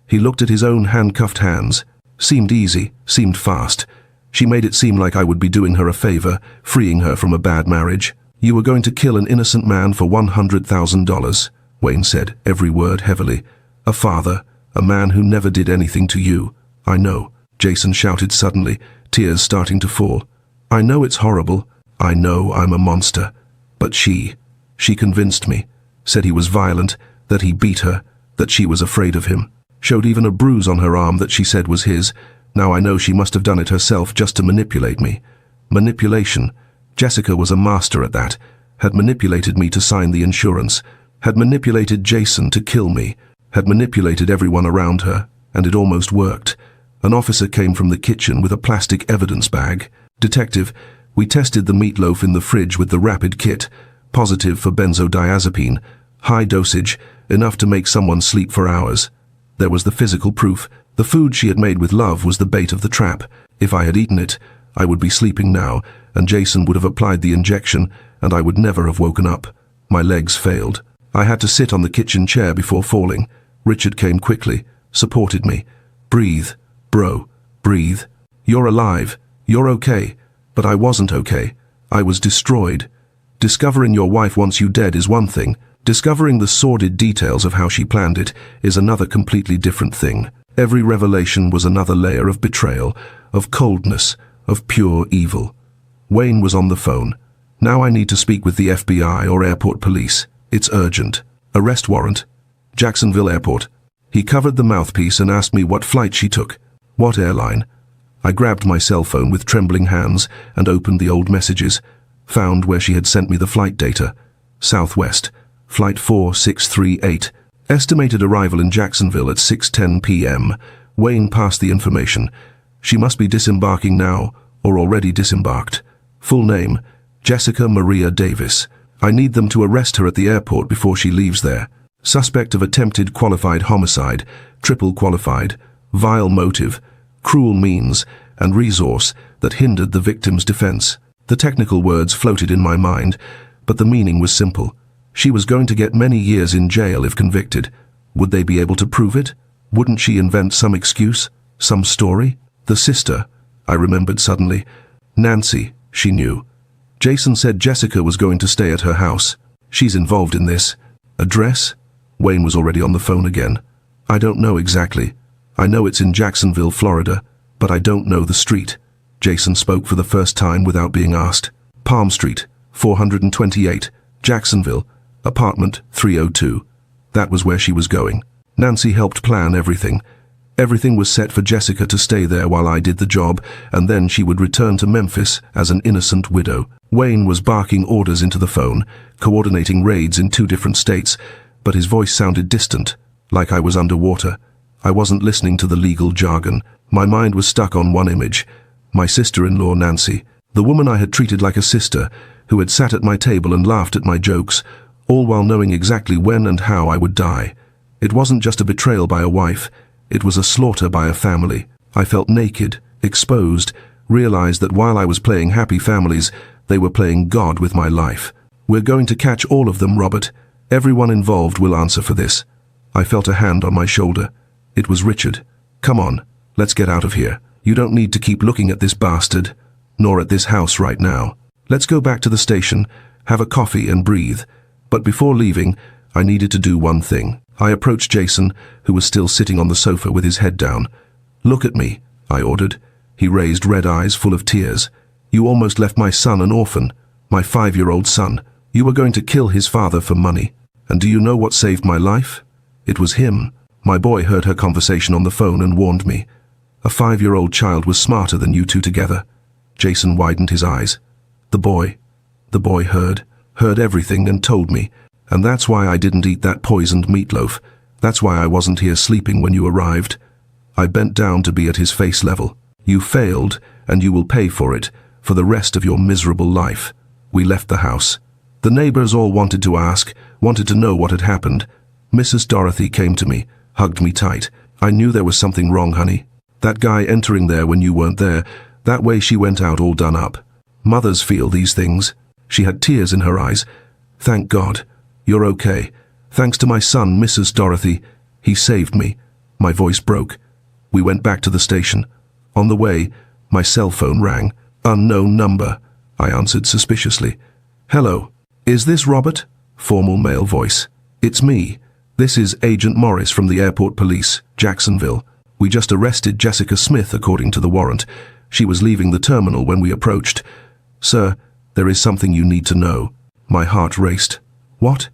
He looked at his own handcuffed hands. Seemed easy, seemed fast. She made it seem like I would be doing her a favor, freeing her from a bad marriage. You were going to kill an innocent man for $100,000, Wayne said, every word heavily. A father, a man who never did anything to you. I know, Jason shouted suddenly, tears starting to fall. I know it's horrible. I know I'm a monster. But she convinced me, said he was violent, that he beat her, that she was afraid of him. Showed even a bruise on her arm that she said was his. Now I know she must have done it herself just to manipulate me. Manipulation. Jessica was a master at that. Had manipulated me to sign the insurance. Had manipulated Jason to kill me. Had manipulated everyone around her. And it almost worked. An officer came from the kitchen with a plastic evidence bag. Detective, we tested the meatloaf in the fridge with the rapid kit. Positive for benzodiazepine. High dosage, enough to make someone sleep for hours. There was the physical proof. The food she had made with love was the bait of the trap. If I had eaten it, I would be sleeping now, and Jason would have applied the injection, and I would never have woken up. My legs failed. I had to sit on the kitchen chair before falling. Richard came quickly, supported me. Breathe, bro, breathe. You're alive. You're okay. But I wasn't okay. I was destroyed. Discovering your wife wants you dead is one thing. Discovering the sordid details of how she planned it is another completely different thing. Every revelation was another layer of betrayal, of coldness, of pure evil. Wayne was on the phone. Now I need to speak with the FBI or airport police. It's urgent. Arrest warrant. Jacksonville Airport. He covered the mouthpiece and asked me what flight she took. What airline? I grabbed my cell phone with trembling hands and opened the old messages. Found where she had sent me the flight data. Southwest. Flight 4638. Estimated arrival in Jacksonville at 6:10 p.m. Wayne passed the information. She must be disembarking now, or already disembarked. Full name, Jessica Maria Davis. I need them to arrest her at the airport before she leaves there. Suspect of attempted qualified homicide, triple qualified, vile motive, cruel means, and resource that hindered the victim's defense. The technical words floated in my mind, but the meaning was simple. She was going to get many years in jail if convicted. Would they be able to prove it? Wouldn't she invent some excuse, some story? The sister, I remembered suddenly. Nancy, she knew. Jason said Jessica was going to stay at her house. She's involved in this. Address? Wayne was already on the phone again. I don't know exactly. I know it's in Jacksonville, Florida, but I don't know the street. Jason spoke for the first time without being asked. Palm Street, 428, Jacksonville, apartment 302. That was where she was going. Nancy helped plan everything. Everything was set for Jessica to stay there while I did the job, and then she would return to Memphis as an innocent widow. Wayne was barking orders into the phone, coordinating raids in 2 different states, but his voice sounded distant, like I was underwater. I wasn't listening to the legal jargon. My mind was stuck on one image: my sister-in-law Nancy, the woman I had treated like a sister, who had sat at my table and laughed at my jokes, all while knowing exactly when and how I would die. It wasn't just a betrayal by a wife, it was a slaughter by a family. I felt naked, exposed, realized that while I was playing happy families, they were playing God with my life. We're going to catch all of them, Robert. Everyone involved will answer for this. I felt a hand on my shoulder. It was Richard. Come on, let's get out of here. You don't need to keep looking at this bastard, nor at this house right now. Let's go back to the station, have a coffee and breathe. But before leaving, I needed to do one thing. I approached Jason, who was still sitting on the sofa with his head down. Look at me, I ordered. He raised red eyes full of tears. You almost left my son an orphan, my 5-year-old son. You were going to kill his father for money. And do you know what saved my life? It was him. My boy heard her conversation on the phone and warned me. A 5-year-old child was smarter than you two together. Jason widened his eyes. The boy heard everything and told me. And that's why I didn't eat that poisoned meatloaf. That's why I wasn't here sleeping when you arrived. I bent down to be at his face level. You failed, and you will pay for it, for the rest of your miserable life. We left the house. The neighbors all wanted to know what had happened. Mrs. Dorothy came to me, hugged me tight. I knew there was something wrong, honey. That guy entering there when you weren't there, that way she went out all done up. Mothers feel these things. She had tears in her eyes. Thank God. You're okay. Thanks to my son, Mrs. Dorothy. He saved me. My voice broke. We went back to the station. On the way, my cell phone rang. Unknown number, I answered suspiciously. Hello. Is this Robert? Formal male voice. It's me. This is Agent Morris from the airport police, Jacksonville. We just arrested Jessica Smith according to the warrant. She was leaving the terminal when we approached. Sir, there is something you need to know. My heart raced. What?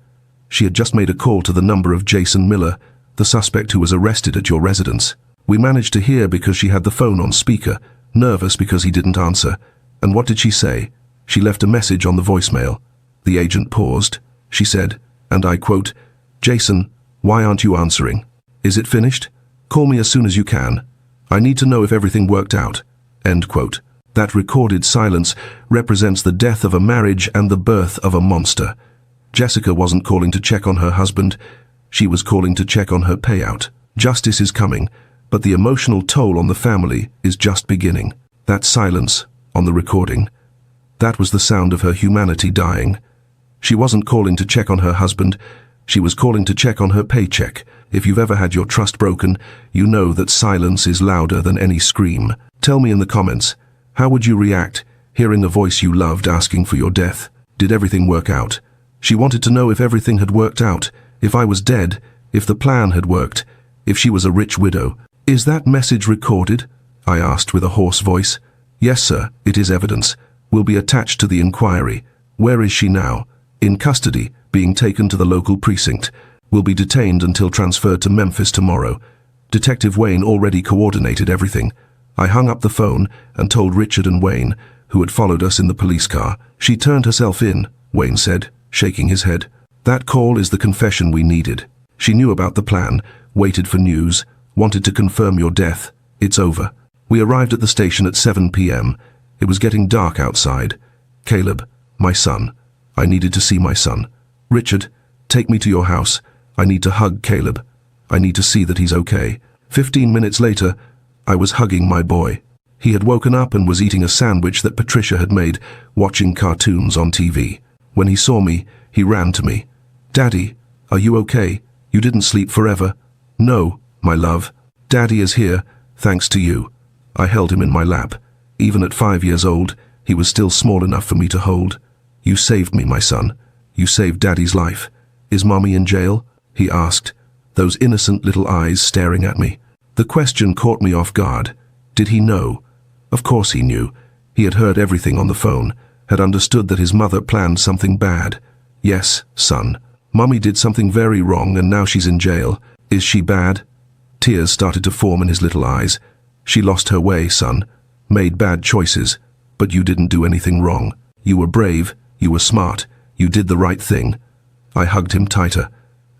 She had just made a call to the number of Jason Miller, the suspect who was arrested at your residence. We managed to hear because she had the phone on speaker, nervous because he didn't answer. And what did she say? She left a message on the voicemail. The agent paused. She said, and I quote, Jason, why aren't you answering? Is it finished? Call me as soon as you can. I need to know if everything worked out. End quote. That recorded silence represents the death of a marriage and the birth of a monster. Jessica wasn't calling to check on her husband. She was calling to check on her payout. Justice is coming, but the emotional toll on the family is just beginning. That silence on the recording, that was the sound of her humanity dying. She wasn't calling to check on her husband. She was calling to check on her paycheck. If you've ever had your trust broken, you know that silence is louder than any scream. Tell me in the comments, how would you react hearing a voice you loved asking for your death? Did everything work out? She wanted to know if everything had worked out, if I was dead, if the plan had worked, if she was a rich widow. Is that message recorded? I asked with a hoarse voice. Yes, sir, it is evidence. Will be attached to the inquiry. Where is she now? In custody, being taken to the local precinct. Will be detained until transferred to Memphis tomorrow. Detective Wayne already coordinated everything. I hung up the phone and told Richard and Wayne, who had followed us in the police car. She turned herself in, Wayne said, shaking his head. That call is the confession we needed. She knew about the plan, waited for news, wanted to confirm your death. It's over. We arrived at the station at 7 p.m. It was getting dark outside. Caleb, my son. I needed to see my son. Richard, take me to your house. I need to hug Caleb. I need to see that he's okay. 15 minutes later, I was hugging my boy. He had woken up and was eating a sandwich that Patricia had made, watching cartoons on TV. When he saw me, he ran to me. "Daddy, are you okay? You didn't sleep forever?" "No, my love. Daddy is here, thanks to you." I held him in my lap. Even at 5 years old, he was still small enough for me to hold. "You saved me, my son. You saved Daddy's life. Is Mommy in jail?" he asked, those innocent little eyes staring at me. The question caught me off guard. Did he know? Of course he knew. He had heard everything on the phone, had understood that his mother planned something bad. "Yes, son. Mommy did something very wrong and now she's in jail. Is she bad?" Tears started to form in his little eyes. "She lost her way, son. Made bad choices. But you didn't do anything wrong. You were brave. You were smart. You did the right thing." I hugged him tighter.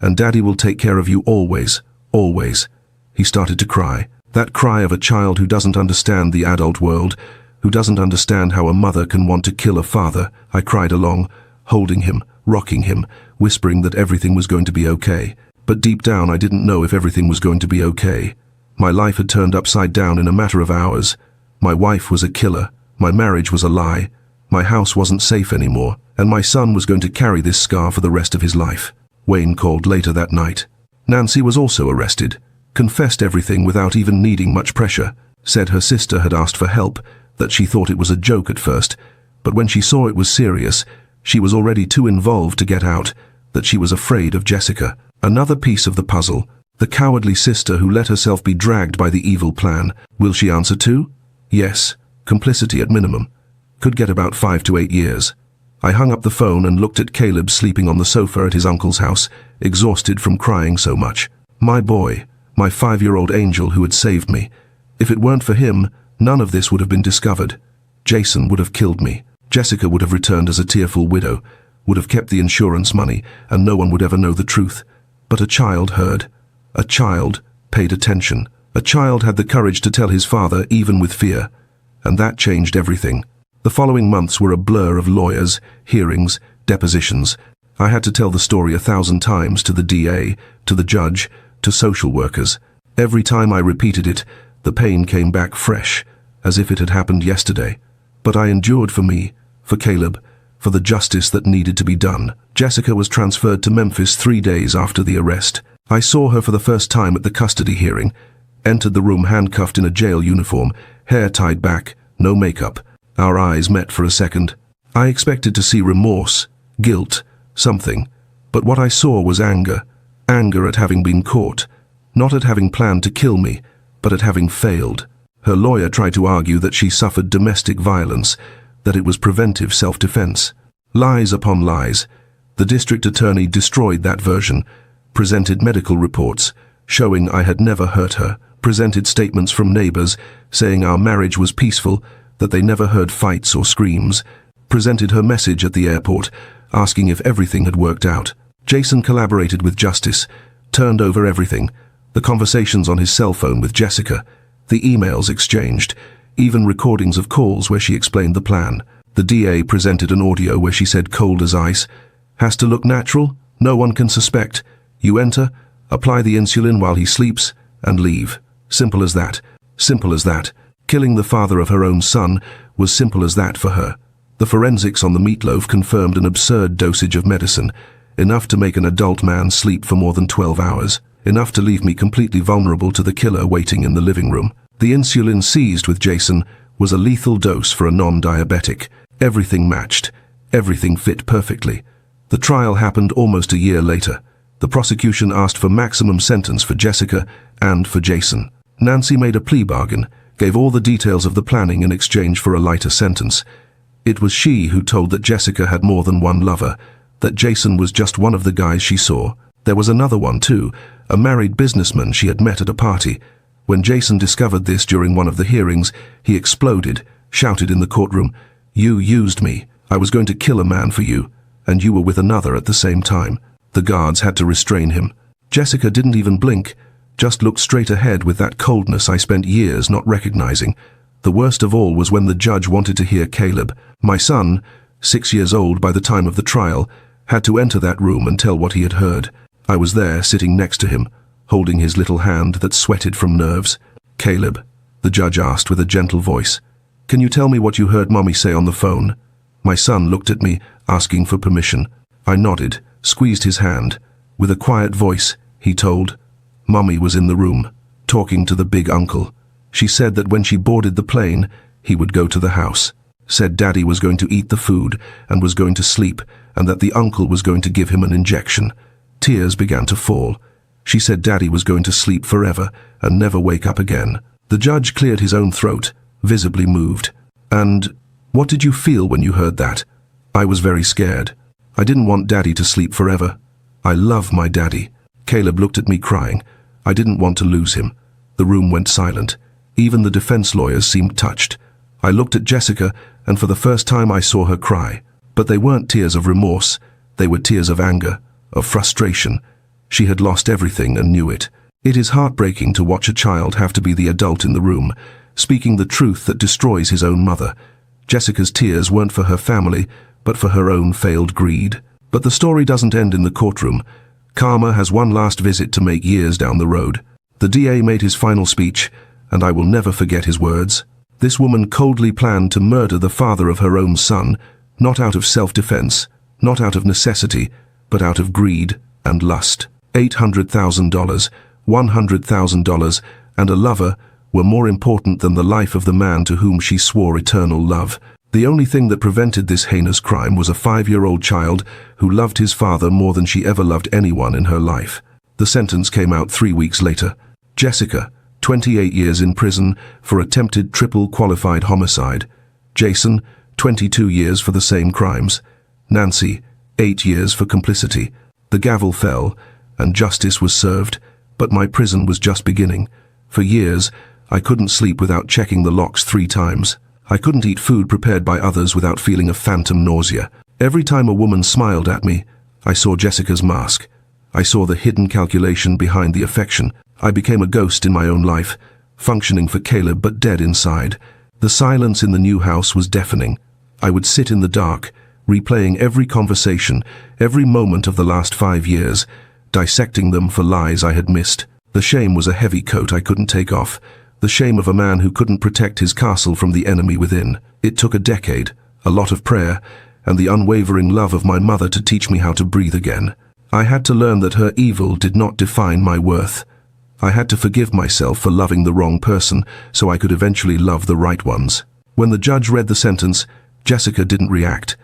"And Daddy will take care of you always, always." He started to cry. That cry of a child who doesn't understand the adult world, who doesn't understand how a mother can want to kill a father. I cried along, holding him, rocking him, whispering that everything was going to be okay. But deep down I didn't know if everything was going to be okay. My life had turned upside down in a matter of hours. My wife was a killer. My marriage was a lie. My house wasn't safe anymore, and my son was going to carry this scar for the rest of his life. Wayne called later that night. Nancy was also arrested, confessed everything without even needing much pressure, said her sister had asked for help, that she thought it was a joke at first, but when she saw it was serious, she was already too involved to get out, that she was afraid of Jessica. Another piece of the puzzle, the cowardly sister who let herself be dragged by the evil plan. Will she answer too? Yes, complicity at minimum. Could get about 5 to 8 years. I hung up the phone and looked at Caleb sleeping on the sofa at his uncle's house, exhausted from crying so much. My boy, my 5-year-old angel who had saved me. If it weren't for him, none of this would have been discovered. Jason would have killed me. Jessica would have returned as a tearful widow, would have kept the insurance money, and no one would ever know the truth. But a child heard. A child paid attention. A child had the courage to tell his father even with fear. And that changed everything. The following months were a blur of lawyers, hearings, depositions. I had to tell the story 1,000 times to the DA, to the judge, to social workers. Every time I repeated it, the pain came back fresh, as if it had happened yesterday. But I endured for me, for Caleb, for the justice that needed to be done. Jessica was transferred to Memphis 3 days after the arrest. I saw her for the first time at the custody hearing, entered the room handcuffed in a jail uniform, hair tied back, no makeup. Our eyes met for a second. I expected to see remorse, guilt, something. But what I saw was anger. Anger at having been caught. Not at having planned to kill me, but at having failed. Her lawyer tried to argue that she suffered domestic violence, that it was preventive self-defense. Lies upon lies. The district attorney destroyed that version, presented medical reports, showing I had never hurt her, presented statements from neighbors, saying our marriage was peaceful, that they never heard fights or screams, presented her message at the airport, asking if everything had worked out. Jason collaborated with justice, turned over everything, the conversations on his cell phone with Jessica, the emails exchanged, even recordings of calls where she explained the plan. The DA presented an audio where she said cold as ice. Has to look natural, no one can suspect. You enter, apply the insulin while he sleeps, and leave. Simple as that. Simple as that. Killing the father of her own son was simple as that for her. The forensics on the meatloaf confirmed an absurd dosage of medicine, enough to make an adult man sleep for more than 12 hours, enough to leave me completely vulnerable to the killer waiting in the living room. The insulin seized with Jason was a lethal dose for a non-diabetic. Everything matched. Everything fit perfectly. The trial happened almost a year later. The prosecution asked for maximum sentence for Jessica and for Jason. Nancy made a plea bargain, gave all the details of the planning in exchange for a lighter sentence. It was she who told that Jessica had more than one lover, that Jason was just one of the guys she saw. There was another one too, a married businessman she had met at a party. When Jason discovered this during one of the hearings, he exploded, shouted in the courtroom, "You used me. I was going to kill a man for you, and you were with another at the same time." The guards had to restrain him. Jessica didn't even blink, just looked straight ahead with that coldness I spent years not recognizing. The worst of all was when the judge wanted to hear Caleb. My son, 6 years old by the time of the trial, had to enter that room and tell what he had heard. I was there, sitting next to him, holding his little hand that sweated from nerves. "Caleb," the judge asked with a gentle voice, "can you tell me what you heard Mommy say on the phone?" My son looked at me, asking for permission. I nodded, squeezed his hand. With a quiet voice, he told, "Mommy was in the room, talking to the big uncle. She said that when she boarded the plane, he would go to the house. Said Daddy was going to eat the food and was going to sleep, and that the uncle was going to give him an injection." Tears began to fall. She said Daddy was going to sleep forever and never wake up again. The judge cleared his own throat, visibly moved. "And what did you feel when you heard that?" "I was very scared. I didn't want Daddy to sleep forever. I love my daddy." Caleb looked at me crying. I didn't want to lose him. The room went silent. Even the defense lawyers seemed touched. I looked at Jessica, and for the first time I saw her cry. But they weren't tears of remorse. They were tears of anger, of frustration. She had lost everything and knew it. It is heartbreaking to watch a child have to be the adult in the room, speaking the truth that destroys his own mother. Jessica's tears weren't for her family, but for her own failed greed. But the story doesn't end in the courtroom. Karma has one last visit to make years down the road. The DA made his final speech, and I will never forget his words. This woman coldly planned to murder the father of her own son, not out of self-defense, not out of necessity, but out of greed and lust. $800,000, $100,000, and a lover were more important than the life of the man to whom she swore eternal love. The only thing that prevented this heinous crime was a 5-year-old child who loved his father more than she ever loved anyone in her life. The sentence came out 3 weeks later. Jessica, 28 years in prison for attempted triple qualified homicide. Jason, 22 years for the same crimes. Nancy, 8 years for complicity. The gavel fell, and justice was served, but my prison was just beginning. For years, I couldn't sleep without checking the locks 3 times. I couldn't eat food prepared by others without feeling a phantom nausea. Every time a woman smiled at me, I saw Jessica's mask. I saw the hidden calculation behind the affection. I became a ghost in my own life, functioning for Caleb but dead inside. The silence in the new house was deafening. I would sit in the dark, replaying every conversation, every moment of the last 5 years, dissecting them for lies I had missed. The shame was a heavy coat I couldn't take off, the shame of a man who couldn't protect his castle from the enemy within. It took a decade, a lot of prayer, and the unwavering love of my mother to teach me how to breathe again. I had to learn that her evil did not define my worth. I had to forgive myself for loving the wrong person so I could eventually love the right ones. When the judge read the sentence, Jessica didn't react,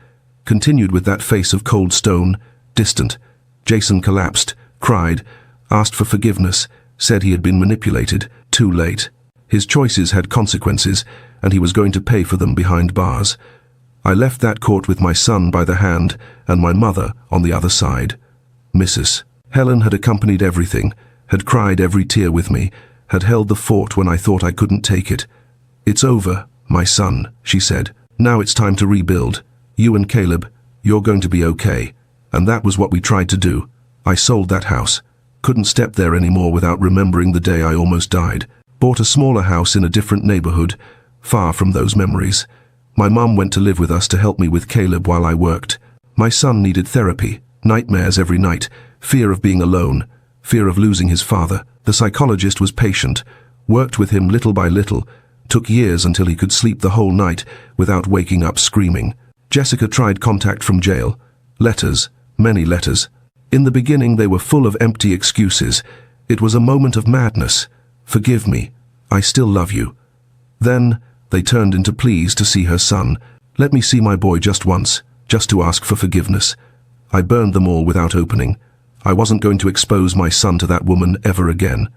continued with that face of cold stone, distant. Jason collapsed, cried, asked for forgiveness, said he had been manipulated. Too late. His choices had consequences, and he was going to pay for them behind bars. I left that court with my son by the hand and my mother on the other side. Mrs. Helen had accompanied everything, had cried every tear with me, had held the fort when I thought I couldn't take it. "It's over, my son," she said. "Now it's time to rebuild. You and Caleb, you're going to be okay." And that was what we tried to do. I sold that house. Couldn't step there anymore without remembering the day I almost died. Bought a smaller house in a different neighborhood, far from those memories. My mum went to live with us to help me with Caleb while I worked. My son needed therapy, nightmares every night, fear of being alone, fear of losing his father. The psychologist was patient, worked with him little by little, took years until he could sleep the whole night without waking up screaming. Jessica tried contact from jail. Letters, many letters. In the beginning they were full of empty excuses. It was a moment of madness. "Forgive me. I still love you." Then they turned into pleas to see her son. "Let me see my boy just once, just to ask for forgiveness." I burned them all without opening. I wasn't going to expose my son to that woman ever again.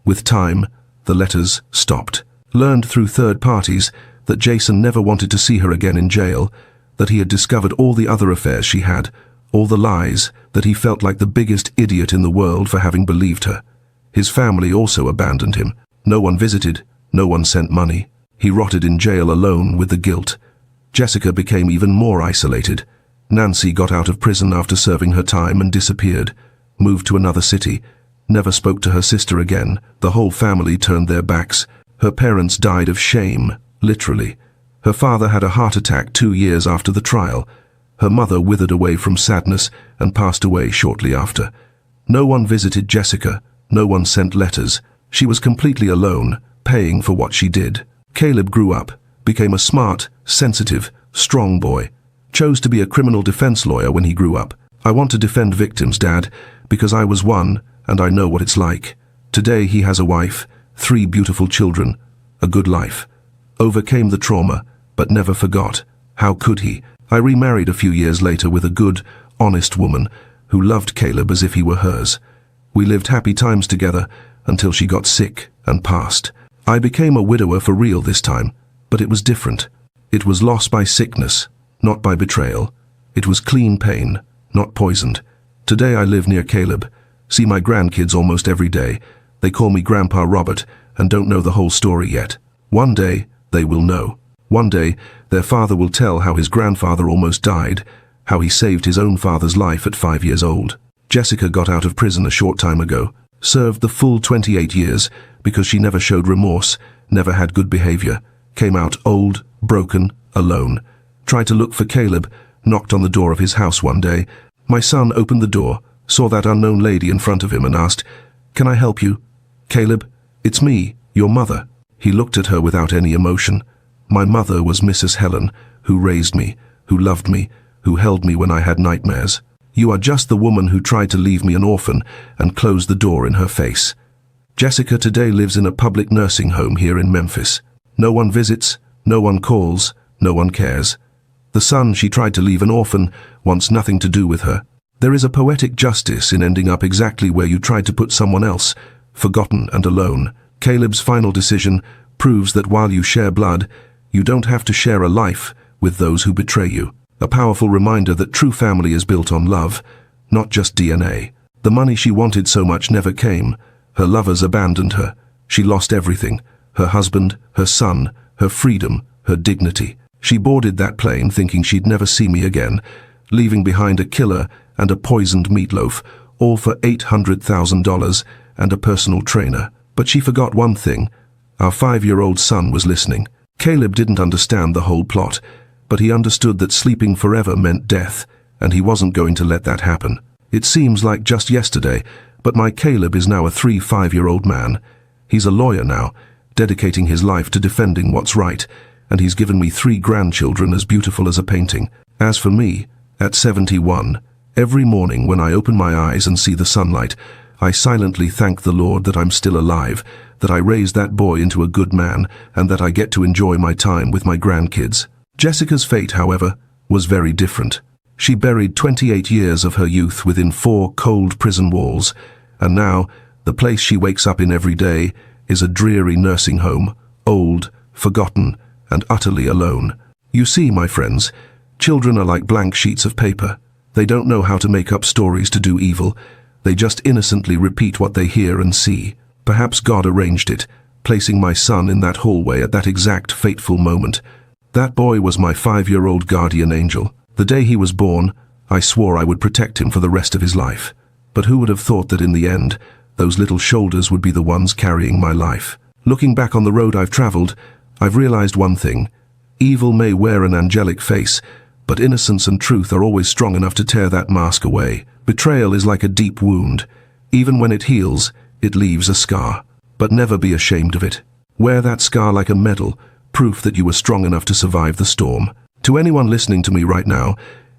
With time, the letters stopped. Learned through third parties that Jason never wanted to see her again in jail, that he had discovered all the other affairs she had, all the lies, that he felt like the biggest idiot in the world for having believed her. His family also abandoned him. No one visited, no one sent money. He rotted in jail alone with the guilt. Jessica became even more isolated. Nancy got out of prison after serving her time and disappeared, moved to another city, never spoke to her sister again. The whole family turned their backs. Her parents died of shame, literally. Her father had a heart attack 2 years after the trial. Her mother withered away from sadness and passed away shortly after. No one visited Jessica, No one sent letters. She was completely alone, paying for what she did. Caleb grew up, became a smart, sensitive, strong boy. Chose to be a criminal defense lawyer when he grew up. I want to defend victims, Dad, because I was one, and I know what it's like. Today he has a wife, 3 beautiful children, a good life. Overcame the trauma, but never forgot. How could he? I remarried a few years later with a good, honest woman who loved Caleb as if he were hers. We lived happy times together until she got sick and passed. I became a widower for real this time, but it was different. It was loss by sickness, not by betrayal. It was clean pain, not poisoned. Today I live near Caleb, see my grandkids almost every day. They call me Grandpa Robert and don't know the whole story yet. One day, they will know. One day, their father will tell how his grandfather almost died, how he saved his own father's life at 5 years old. Jessica got out of prison a short time ago, served the full 28 years because she never showed remorse, never had good behavior, came out old, broken, alone. Tried to look for Caleb, knocked on the door of his house one day. My son opened the door, saw that unknown lady in front of him and asked, "Can I help you?" "Caleb, it's me, your mother." He looked at her without any emotion. My mother was Mrs. Helen, who raised me, who loved me, who held me when I had nightmares. You are just the woman who tried to leave me an orphan and closed the door in her face. Jessica today lives in a public nursing home here in Memphis. No one visits, no one calls, no one cares. The son she tried to leave an orphan wants nothing to do with her. There is a poetic justice in ending up exactly where you tried to put someone else, forgotten and alone. Caleb's final decision proves that while you share blood, you don't have to share a life with those who betray you. A powerful reminder that true family is built on love, not just DNA. The money she wanted so much never came. Her lovers abandoned her. She lost everything. Her husband, her son, her freedom, her dignity. She boarded that plane thinking she'd never see me again, leaving behind a killer and a poisoned meatloaf, all for $800,000 and a personal trainer. But she forgot one thing. Our 5-year-old son was listening. Caleb didn't understand the whole plot, but he understood that sleeping forever meant death, and he wasn't going to let that happen. It seems like just yesterday, but my Caleb is now a 5-year-old man. He's a lawyer now, dedicating his life to defending what's right, and he's given me 3 grandchildren as beautiful as a painting. As for me, at 71, every morning when I open my eyes and see the sunlight, I silently thank the Lord that I'm still alive, that I raised that boy into a good man, and that I get to enjoy my time with my grandkids. Jessica's fate, however, was very different. She buried 28 years of her youth within 4 cold prison walls, and now the place she wakes up in every day is a dreary nursing home, old, forgotten, and utterly alone. You see, my friends, children are like blank sheets of paper. They don't know how to make up stories to do evil. They just innocently repeat what they hear and see. Perhaps God arranged it, placing my son in that hallway at that exact fateful moment. That boy was my 5-year-old guardian angel. The day he was born, I swore I would protect him for the rest of his life. But who would have thought that in the end, those little shoulders would be the ones carrying my life? Looking back on the road I've traveled, I've realized one thing. Evil may wear an angelic face, but innocence and truth are always strong enough to tear that mask away. Betrayal is like a deep wound. Even when it heals, it leaves a scar. But never be ashamed of it. Wear that scar like a medal, proof that you were strong enough to survive the storm. To anyone listening to me right now,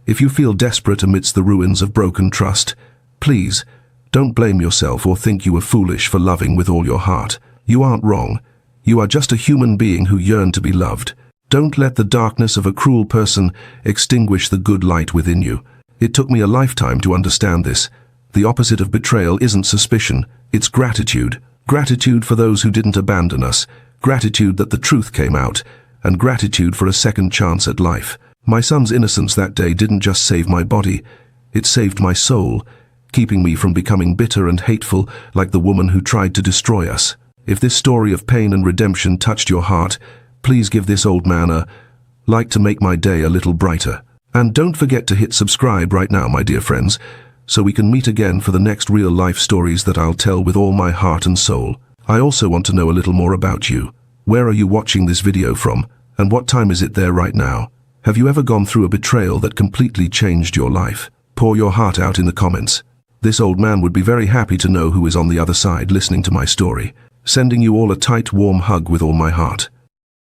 if you feel desperate amidst the ruins of broken trust, please, don't blame yourself or think you were foolish for loving with all your heart. You aren't wrong. You are just a human being who yearned to be loved. Don't let the darkness of a cruel person extinguish the good light within you. It took me a lifetime to understand this. The opposite of betrayal isn't suspicion, it's gratitude. Gratitude for those who didn't abandon us. Gratitude that the truth came out, and gratitude for a second chance at life. My son's innocence that day didn't just save my body, it saved my soul, keeping me from becoming bitter and hateful like the woman who tried to destroy us. If this story of pain and redemption touched your heart, please give this old man a like to make my day a little brighter. And don't forget to hit subscribe right now, my dear friends, so we can meet again for the next real-life stories that I'll tell with all my heart and soul. I also want to know a little more about you. Where are you watching this video from, and what time is it there right now? Have you ever gone through a betrayal that completely changed your life? Pour your heart out in the comments. This old man would be very happy to know who is on the other side listening to my story. Sending you all a tight, warm hug with all my heart.